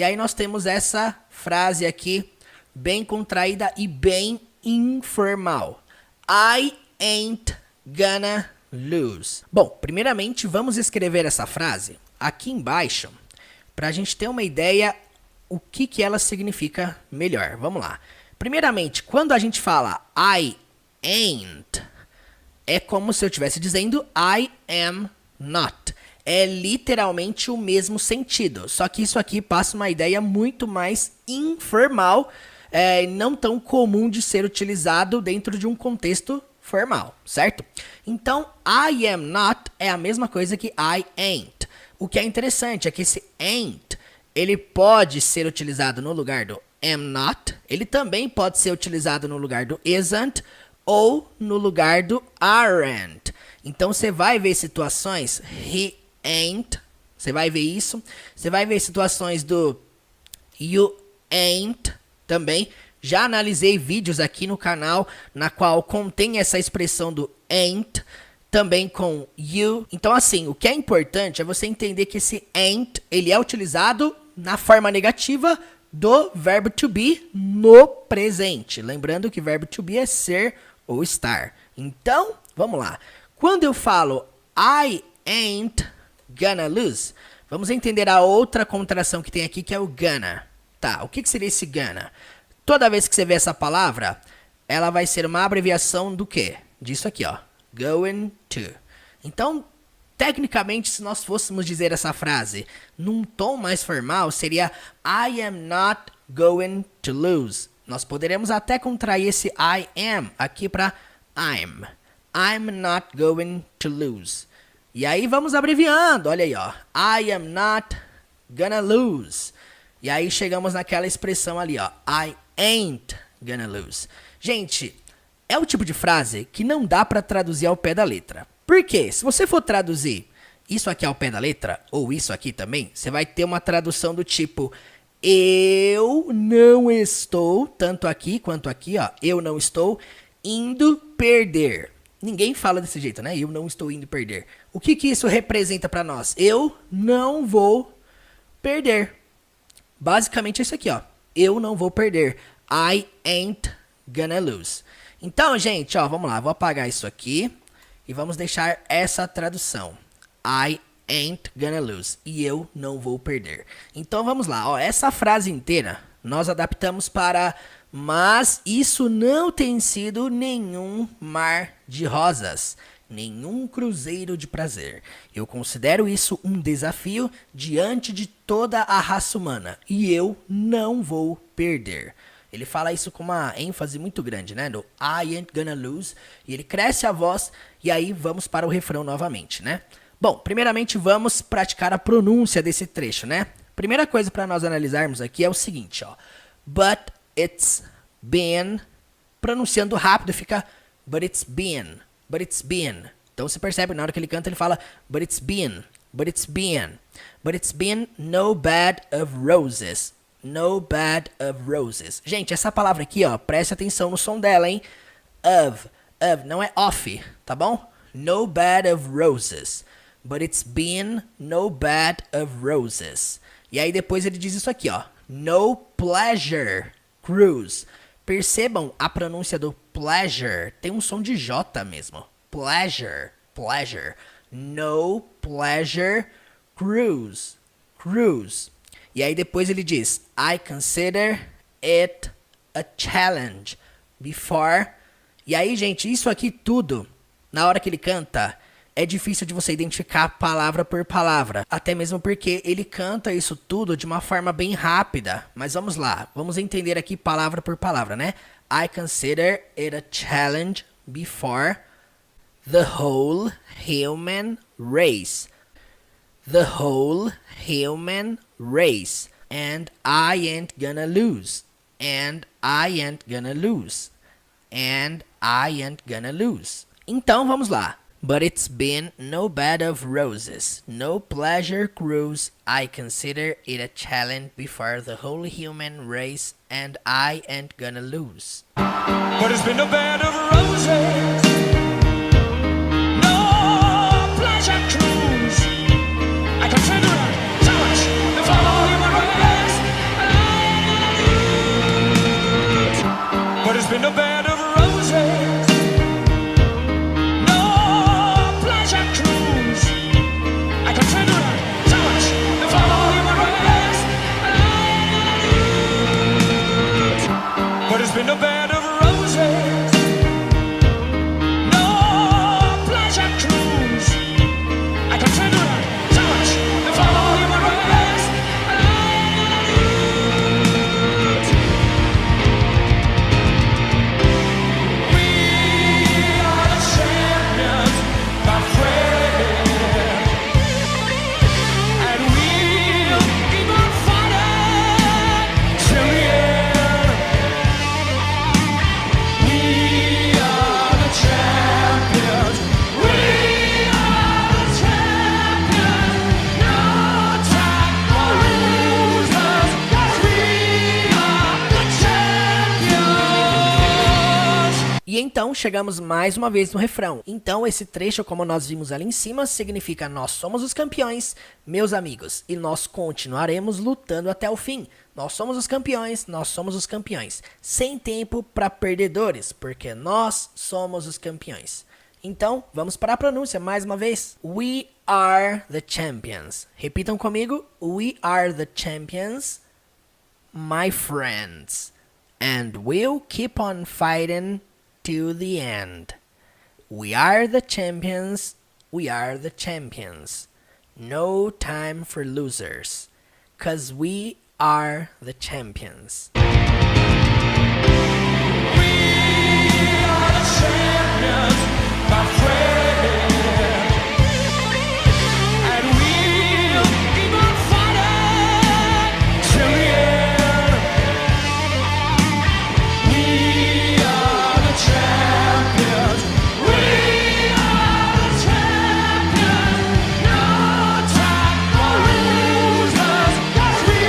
aí nós temos essa frase aqui bem contraída e bem informal. I ain't gonna lose. Bom, primeiramente vamos escrever essa frase aqui embaixo para a gente ter uma ideia o que ela significa melhor. Vamos lá. Primeiramente, quando a gente fala I ain't, é como se eu estivesse dizendo I am not. É literalmente o mesmo sentido. Só que isso aqui passa uma ideia muito mais informal, não tão comum de ser utilizado dentro de um contexto formal, certo? Então, I am not é a mesma coisa que I ain't. O que é interessante é que esse ain't, ele pode ser utilizado no lugar do am not, ele também pode ser utilizado no lugar do isn't ou no lugar do aren't. Então, você vai ver situações, he ain't, você vai ver isso. Você vai ver situações do you ain't também. Já analisei vídeos aqui no canal na qual contém essa expressão do ain't, também com you. Então, assim, o que é importante é você entender que esse ain't, ele é utilizado na forma negativa do verbo to be no presente. Lembrando que verbo to be é ser ou estar. Então, vamos lá. Quando eu falo I ain't gonna lose, vamos entender a outra contração que tem aqui, que é o gonna. Tá, o que seria esse gonna? Toda vez que você vê essa palavra, ela vai ser uma abreviação do quê? Disso aqui, ó. Going to. Então, tecnicamente, se nós fôssemos dizer essa frase num tom mais formal, seria I am not going to lose. Nós poderemos até contrair esse I am aqui para I'm. I'm not going to lose. E aí vamos abreviando, olha aí, ó. I am not gonna lose. E aí chegamos naquela expressão ali, ó. I ain't gonna lose. Gente, é o tipo de frase que não dá para traduzir ao pé da letra. Por quê? Se você for traduzir isso aqui ao pé da letra, ou isso aqui também, você vai ter uma tradução do tipo eu não estou, tanto aqui quanto aqui, ó. Eu não estou indo perder. Ninguém fala desse jeito, né? Eu não estou indo perder. O que isso representa para nós? Eu não vou perder. Basicamente é isso aqui, ó. Eu não vou perder. I ain't gonna lose. Então, gente, ó, vamos lá. Vou apagar isso aqui e vamos deixar essa tradução. I ain't gonna lose. E eu não vou perder. Então, vamos lá. Ó, essa frase inteira nós adaptamos para mas isso não tem sido nenhum mar de rosas, nenhum cruzeiro de prazer. Eu considero isso um desafio diante de toda a raça humana e eu não vou perder. Ele fala isso com uma ênfase muito grande, né? No I ain't gonna lose. E ele cresce a voz e aí vamos para o refrão novamente, né? Bom, primeiramente vamos praticar a pronúncia desse trecho, né? Primeira coisa para nós analisarmos aqui é o seguinte, ó. But it's been, pronunciando rápido fica but it's been, but it's been. Então você percebe, na hora que ele canta ele fala but it's been, but it's been, but it's been no bed of roses, no bed of roses. Gente, essa palavra aqui, ó, preste atenção no som dela, hein? Of, não é off, tá bom? No bed of roses, but it's been no bed of roses. E aí depois ele diz isso aqui, ó. No pleasure cruise. Percebam a pronúncia do pleasure. Tem um som de J mesmo. Pleasure, pleasure. No pleasure cruise, cruise. E aí depois ele diz, I consider it a challenge before. E aí, gente, isso aqui tudo, na hora que ele canta, é difícil de você identificar palavra por palavra. Até mesmo porque ele canta isso tudo de uma forma bem rápida. Mas vamos lá, vamos entender aqui palavra por palavra, né? I consider it a challenge before the whole human race. The whole human race. And I ain't gonna lose. And I ain't gonna lose. And I ain't gonna lose. Então vamos lá. But it's been no bed of roses, no pleasure cruise. I consider it a challenge before the whole human race, and I ain't gonna lose. But it's been no bed of roses, no pleasure cruise. I consider it a challenge before the whole human race, and I ain't gonna lose. But it's been no bed of roses. Been no bed of roses, no pleasure cruise. I consider it a challenge before the whole human race, and I ain't gonna lose. We are the champions, my friend, and we'll keep on fighting till the end. E então chegamos mais uma vez no refrão. Então esse trecho, como nós vimos ali em cima, significa nós somos os campeões, meus amigos, e nós continuaremos lutando até o fim. Nós somos os campeões, nós somos os campeões. Sem tempo para perdedores, porque nós somos os campeões. Então, vamos para a pronúncia mais uma vez. We are the champions. Repitam comigo. We are the champions, my friends. And we'll keep on fighting till the end. We are the champions. We are the champions. No time for losers. 'Cause we are the champions. We are the champions, my friend. And we'll keep on fighting till the end. We are the champions. We are the champions. No time for losers. 'Cause we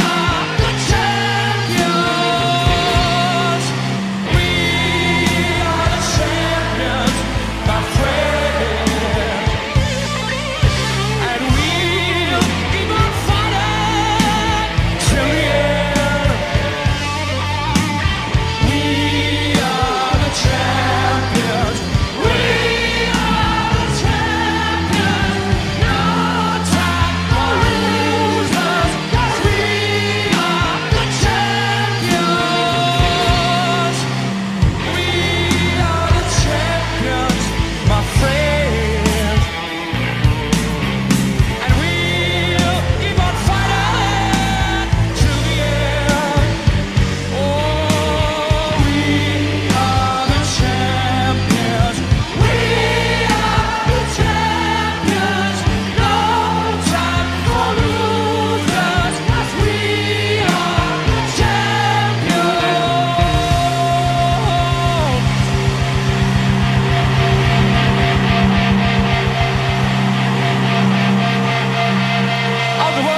are the champions. We are the champions, my friend. And we'll keep on fighting till the end. We are the champions. We are the champions. No time for losers. 'Cause we are the champions. We are the champions, my friend. And we'll keep on fighting till the end. Oh, we are the champions. We are the champions. No time for losers. 'Cause we are the champions. Of the world.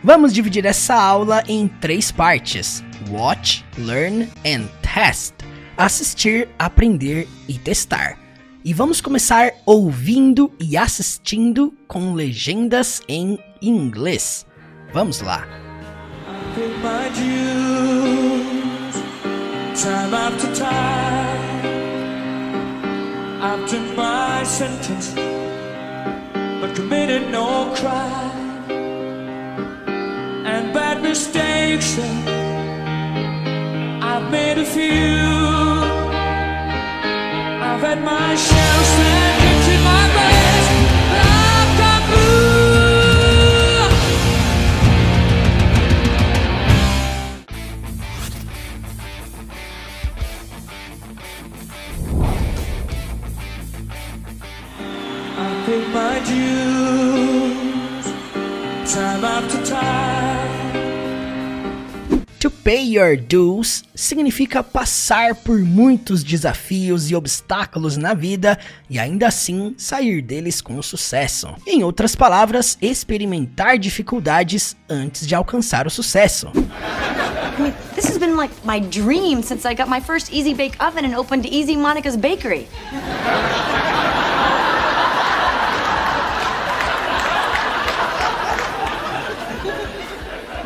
Vamos dividir essa aula em 3 partes: Watch, Learn and Test. Assistir, aprender e testar. E vamos começar ouvindo e assistindo com legendas em inglês. Vamos lá. Pay my dues, time after time. I've done my sentence, but committed no crime. And bad mistakes, I've made a few. I've had my share, and emptied my glass, but I've gone blue. I paid my dues, time after time. To pay your dues significa passar por muitos desafios e obstáculos na vida e ainda assim sair deles com sucesso. Em outras palavras, experimentar dificuldades antes de alcançar o sucesso. I mean, this has been like my dream since I got my first Easy Bake Oven and opened Easy Monica's Bakery.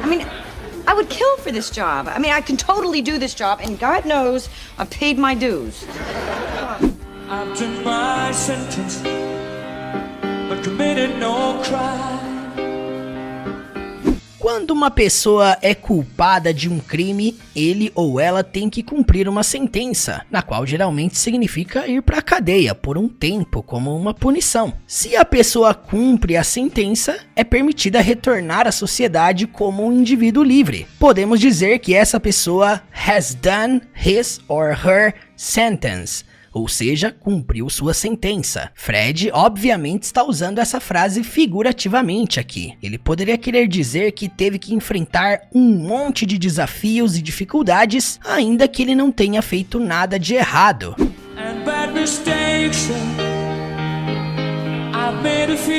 I mean, I would kill for this job. I mean, I can totally do this job, and God knows I've paid my dues. I've done my sentence, but committed no crime. Quando uma pessoa é culpada de um crime, ele ou ela tem que cumprir uma sentença, na qual geralmente significa ir para a cadeia por um tempo como uma punição. Se a pessoa cumpre a sentença, é permitida retornar à sociedade como um indivíduo livre. Podemos dizer que essa pessoa has done his or her sentence, ou seja, cumpriu sua sentença. Fred, obviamente, está usando essa frase figurativamente aqui. Ele poderia querer dizer que teve que enfrentar um monte de desafios e dificuldades, ainda que ele não tenha feito nada de errado. And bad mistakes, I've made a few.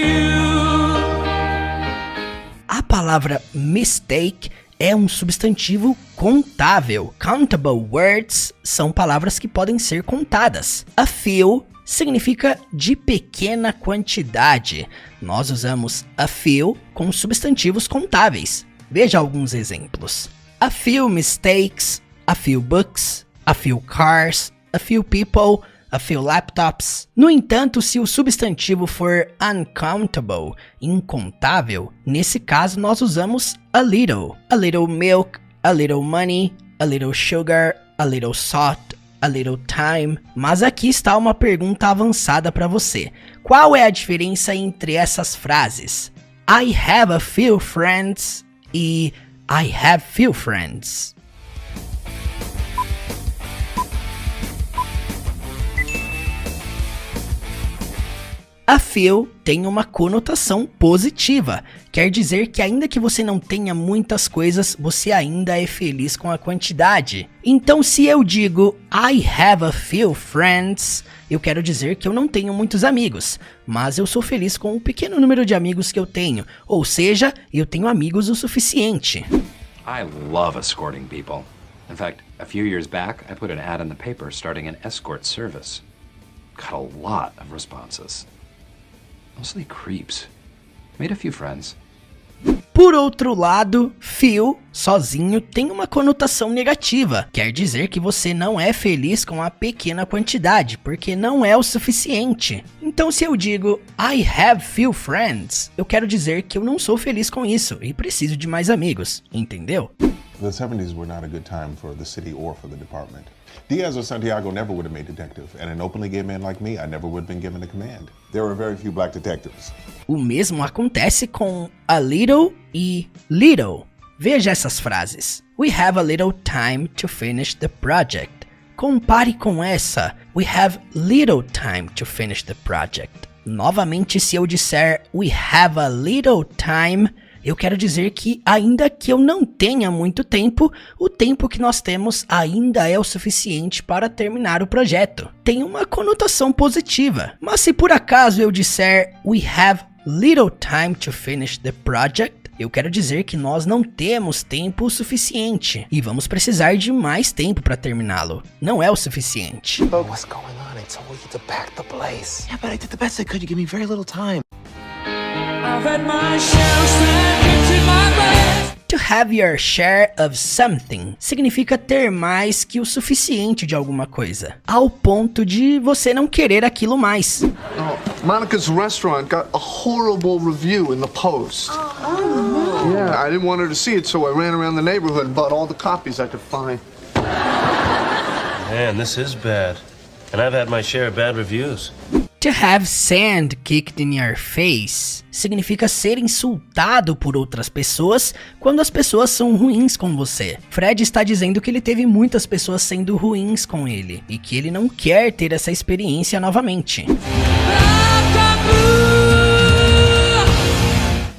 A palavra mistake é um substantivo contável. Countable words são palavras que podem ser contadas. A few significa de pequena quantidade. Nós usamos a few com substantivos contáveis. Veja alguns exemplos. A few mistakes, a few books, a few cars, a few people, a few laptops. No entanto, se o substantivo for uncountable, incontável, nesse caso nós usamos a little milk, a little money, a little sugar, a little salt, a little time. Mas aqui está uma pergunta avançada para você. Qual é a diferença entre essas frases? I have a few friends e I have few friends. A few tem uma conotação positiva, quer dizer que ainda que você não tenha muitas coisas, você ainda é feliz com a quantidade. Então se eu digo I have a few friends, eu quero dizer que eu não tenho muitos amigos, mas eu sou feliz com o pequeno número de amigos que eu tenho, ou seja, eu tenho amigos o suficiente. I love escorting people. In fact, a few years back, I put an ad in the paper starting an escort service. Got a lot of responses. Mostly creeps. Made a few friends. Por outro lado, few, sozinho, tem uma conotação negativa. Quer dizer que você não é feliz com a pequena quantidade, porque não é o suficiente. Então se eu digo I have few friends, eu quero dizer que eu não sou feliz com isso e preciso de mais amigos, entendeu? The 70s were not a good time for the city or for the department. Diaz or Santiago never would have made detective, and an openly gay man like me, I never would have been given a command. There were very few black detectives. O mesmo acontece com a little e little. Veja essas frases. We have a little time to finish the project. Compare com essa. We have little time to finish the project. Novamente, se eu disser we have a little time, eu quero dizer que, ainda que eu não tenha muito tempo, o tempo que nós temos ainda é o suficiente para terminar o projeto. Tem uma conotação positiva. Mas se por acaso eu disser we have little time to finish the project, eu quero dizer que nós não temos tempo suficiente e vamos precisar de mais tempo para terminá-lo. Não é o suficiente. What's going on? I told you to back the place. Yeah, but I did the best I could. You give me very little time. I've had my share of seconds in my glass. To have your share of something significa ter mais que o suficiente de alguma coisa, ao ponto de você não querer aquilo mais. Oh, Monica's restaurant got a horrible review in the Post. Oh. Yeah, I didn't want her to see it, so I ran around the neighborhood and bought all the copies I could find. Man, this is bad. And I've had my share of bad reviews. To have sand kicked in your face significa ser insultado por outras pessoas quando as pessoas são ruins com você. Fred está dizendo que ele teve muitas pessoas sendo ruins com ele e que ele não quer ter essa experiência novamente.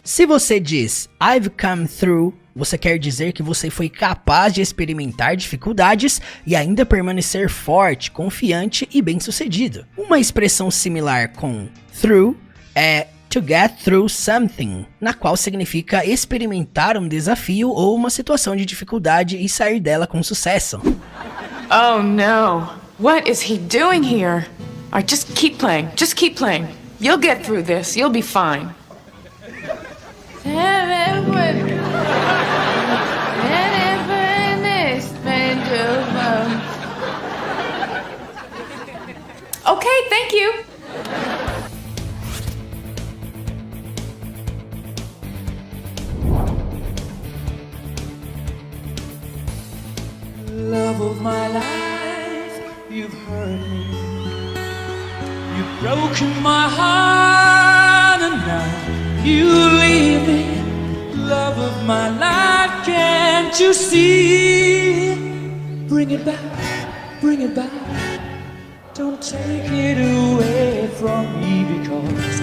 Se você diz I've come through, você quer dizer que você foi capaz de experimentar dificuldades e ainda permanecer forte, confiante e bem-sucedido. Uma expressão similar com through é to get through something, na qual significa experimentar um desafio ou uma situação de dificuldade e sair dela com sucesso. Oh no, what is he doing here? Alright, just keep playing. You'll get through this, you'll be fine. Okay, thank you. Love of my life, you've hurt me. You've broken my heart and now you leave me. Love of my life, can't you see? Bring it back, bring it back. Don't take it away from me because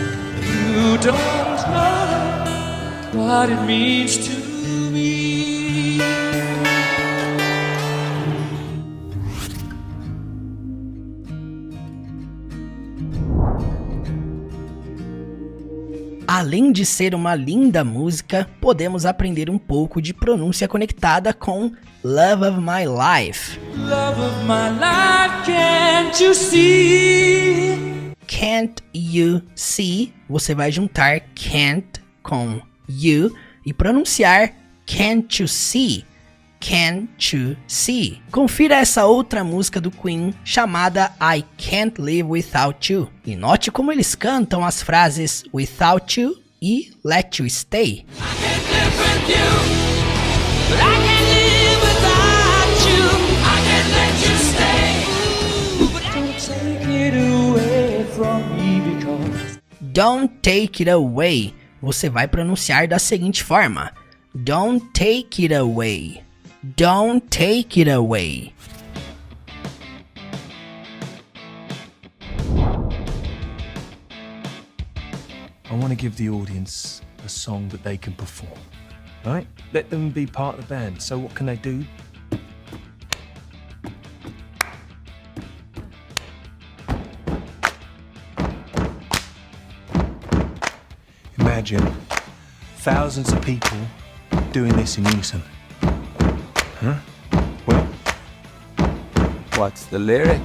you don't know what it means to me. Além de ser uma linda música, podemos aprender um pouco de pronúncia conectada com Love of My Life. Love of my life, can't you see? can't you see, você vai juntar can't com you e pronunciar can't you see, can't you see. Confira essa outra música do Queen chamada I Can't Live Without You e note como eles cantam as frases without you e let you stay. Don't take it away. Você vai pronunciar da seguinte forma: Don't take it away. Don't take it away. I want to give the audience a song that they can perform. Right? Let them be part of the band. So what can they do? Imagine thousands of people doing this in unison. Huh? Well, what's the lyric?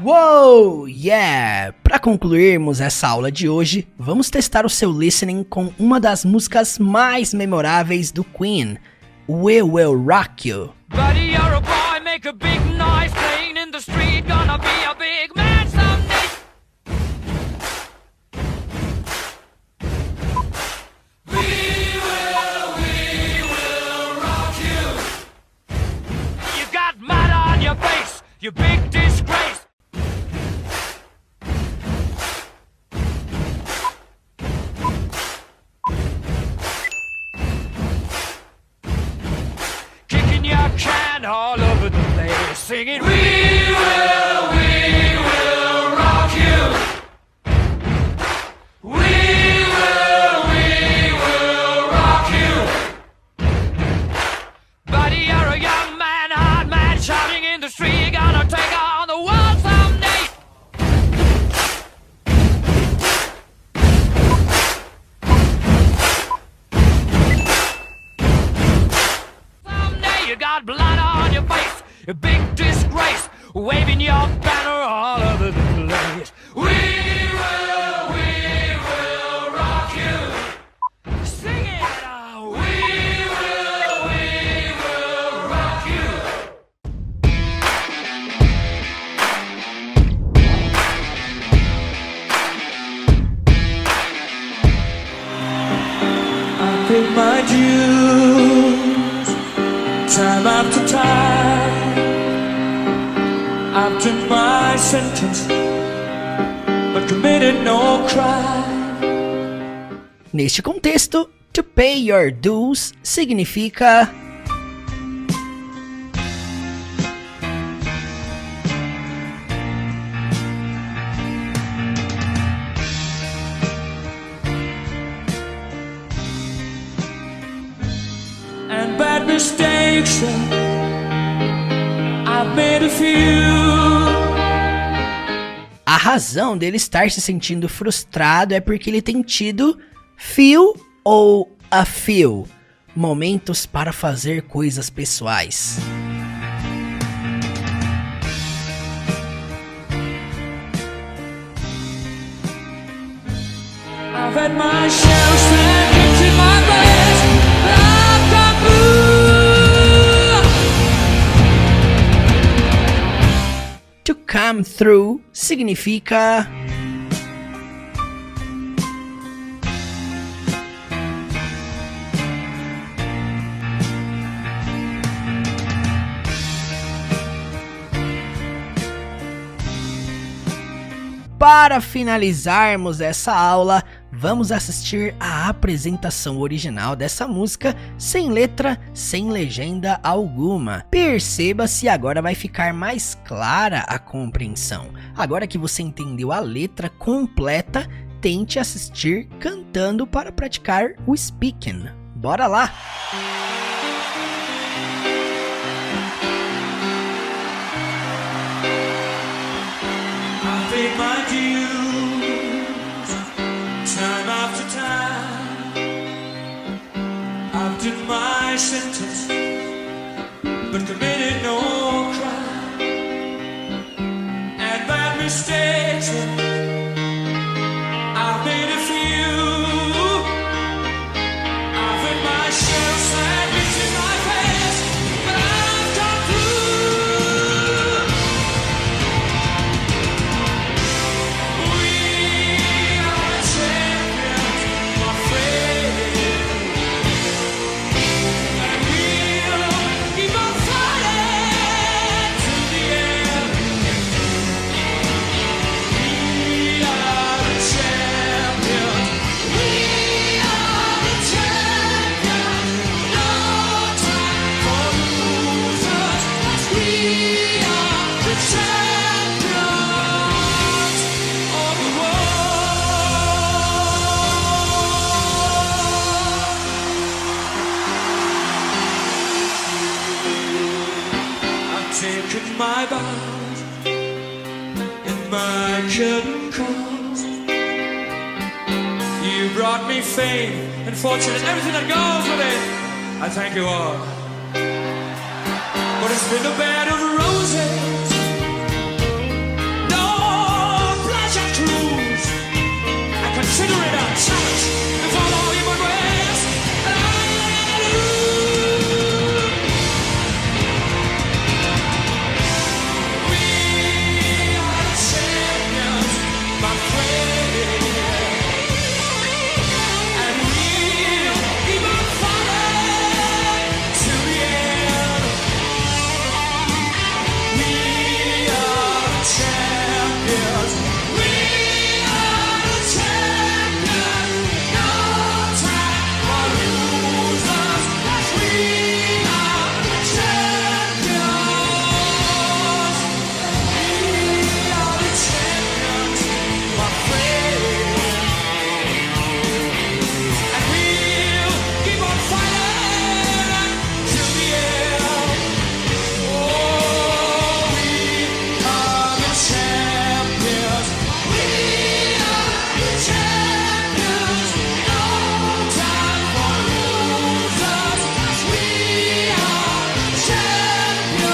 Wow, yeah! Para concluirmos essa aula de hoje, vamos testar o seu listening com uma das músicas mais memoráveis do Queen, We Will Rock You. Buddy, you're a boy, make a big noise, playing in the street, gonna be a big man someday. We will rock you. You got mud on your face, you big disgrace. Kicking your can all over the place, singing we will rock you. We will rock you. Buddy, you're a young man, hard man, shouting in the street, gonna take on the world someday. Someday you got blood on your face, a big disgrace, waving your banner all over the place. We will rock you. Sing it, we will rock you. I paid my dues, time after time. I've done my sentence, but committed no crime. Neste contexto, to pay your dues significa And bad mistakes, I've made a few. a razão dele estar se sentindo frustrado é porque ele tem tido few ou a few momentos para fazer coisas pessoais. I've had my share of sand in my past. I've gone through. To come through significa para finalizarmos essa aula, vamos assistir a apresentação original dessa música, sem letra, sem legenda alguma. Perceba se agora vai ficar mais clara a compreensão. Agora que você entendeu a letra completa, tente assistir cantando para praticar o speaking. Bora lá! I paid my dues, time after time. I've done my sentence, but committed no crime. And bad mistakes, my vows and my curtain calls. You brought me fame and fortune and everything that goes with it. I thank you all. But it's been a bed of roses, no pleasure cruise. I consider it a challenge to follow human ways. We are champions, my friend, and we'll keep on fighting to the end. We are champions. We are champions. No time for losers. We are champions. We are the champions, my friend. And we'll keep on fighting to the end. Oh, we are the champions. We are the champions. No time for losers. We are champions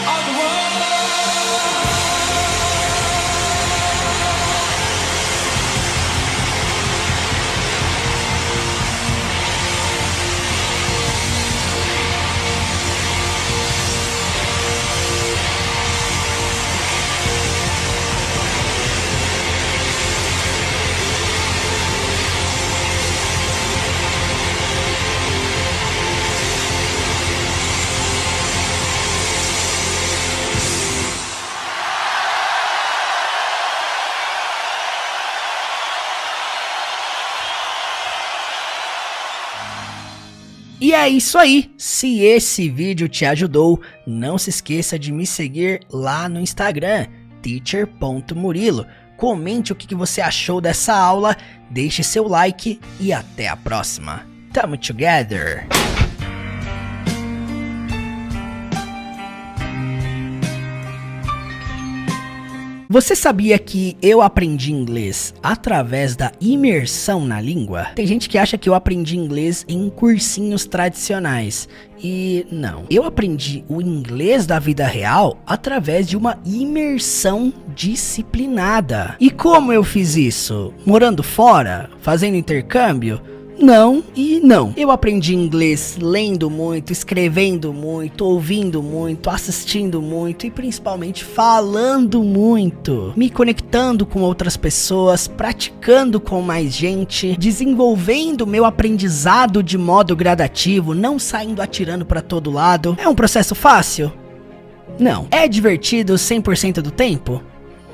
of the world. E é isso aí, se esse vídeo te ajudou, não se esqueça de me seguir lá no Instagram, teacher.murilo. Comente o que você achou dessa aula, deixe seu like e até a próxima. Tamo together! Você sabia que eu aprendi inglês através da imersão na língua? Tem gente que acha que eu aprendi inglês em cursinhos tradicionais. E não, eu aprendi o inglês da vida real através de uma imersão disciplinada. E como eu fiz isso? Morando fora? Fazendo intercâmbio? Não e não. Eu aprendi inglês lendo muito, escrevendo muito, ouvindo muito, assistindo muito e principalmente falando muito. Me conectando com outras pessoas, praticando com mais gente, desenvolvendo meu aprendizado de modo gradativo, não saindo atirando para todo lado. É um processo fácil? Não. É divertido 100% do tempo?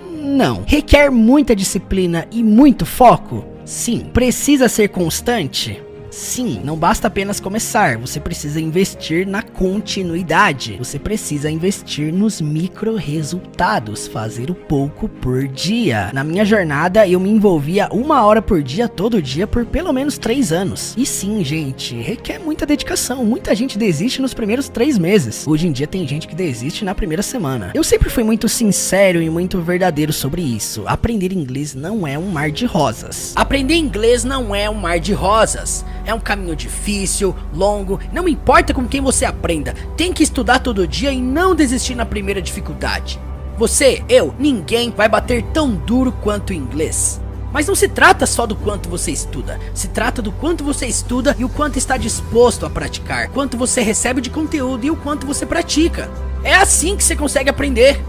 Não. Requer muita disciplina e muito foco? Sim. Precisa ser constante? Sim, não basta apenas começar, você precisa investir na continuidade, você precisa investir nos micro resultados, fazer o pouco por dia. Na minha jornada eu me envolvia 1 hora por dia, todo dia, por pelo menos 3 anos. E sim, gente, requer muita dedicação, muita gente desiste nos primeiros 3 meses. Hoje em dia tem gente que desiste na primeira semana. Eu sempre fui muito sincero e muito verdadeiro sobre isso. Aprender inglês não é um mar de rosas. Aprender inglês não é um mar de rosas. É um caminho difícil, longo, não importa com quem você aprenda, tem que estudar todo dia e não desistir na primeira dificuldade. Você, eu, ninguém vai bater tão duro quanto o inglês. Mas não se trata só do quanto você estuda, se trata do quanto você estuda e o quanto está disposto a praticar, quanto você recebe de conteúdo e o quanto você pratica. É assim que você consegue aprender.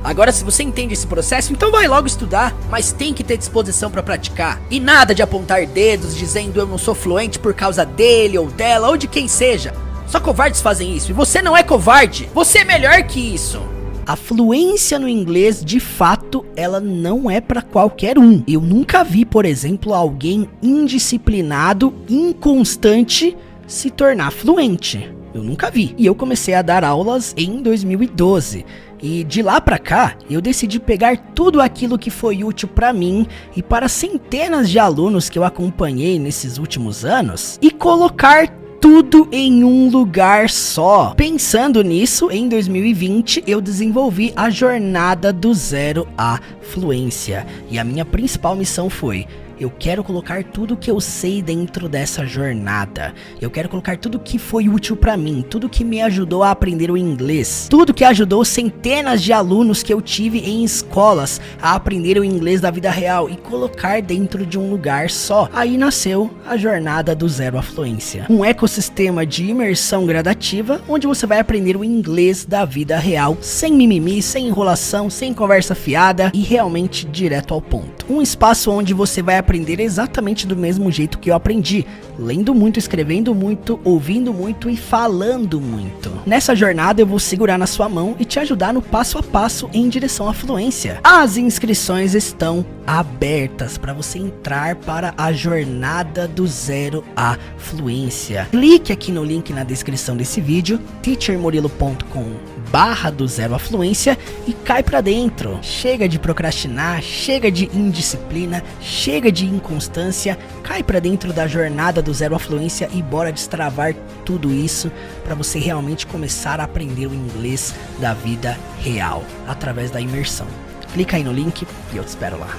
Agora, se você entende esse processo, então vai logo estudar, mas tem que ter disposição para praticar. E nada de apontar dedos dizendo eu não sou fluente por causa dele ou dela ou de quem seja. Só covardes fazem isso e você não é covarde, você é melhor que isso. A fluência no inglês, de fato, ela não é para qualquer um. Eu nunca vi, por exemplo, alguém indisciplinado, inconstante, se tornar fluente. Eu nunca vi. E eu comecei a dar aulas em 2012. E de lá pra cá, eu decidi pegar tudo aquilo que foi útil pra mim e para centenas de alunos que eu acompanhei nesses últimos anos e colocar tudo em um lugar só. Pensando nisso, em 2020 eu desenvolvi a jornada do zero à fluência. E a minha principal missão foi: eu quero colocar tudo que eu sei dentro dessa jornada. Eu quero colocar tudo que foi útil pra mim, tudo que me ajudou a aprender o inglês, tudo que ajudou centenas de alunos que eu tive em escolas a aprender o inglês da vida real e colocar dentro de um lugar só. Aí nasceu a jornada do zero à fluência, um ecossistema de imersão gradativa onde você vai aprender o inglês da vida real, sem mimimi, sem enrolação, sem conversa fiada e realmente direto ao ponto. Um espaço onde você vai aprender exatamente do mesmo jeito que eu aprendi, lendo muito, escrevendo muito, ouvindo muito e falando muito. Nessa jornada eu vou segurar na sua mão e te ajudar no passo a passo em direção à fluência. As inscrições estão abertas para você entrar para a jornada do zero à fluência. Clique aqui no link na descrição desse vídeo, teachermurilo.com/do zero à fluência e cai pra dentro. Chega de procrastinar, chega de indisciplina, chega de inconstância, cai pra dentro da jornada do zero à fluência e bora destravar tudo isso para você realmente começar a aprender o inglês da vida real através da imersão. Clica aí no link e eu te espero lá.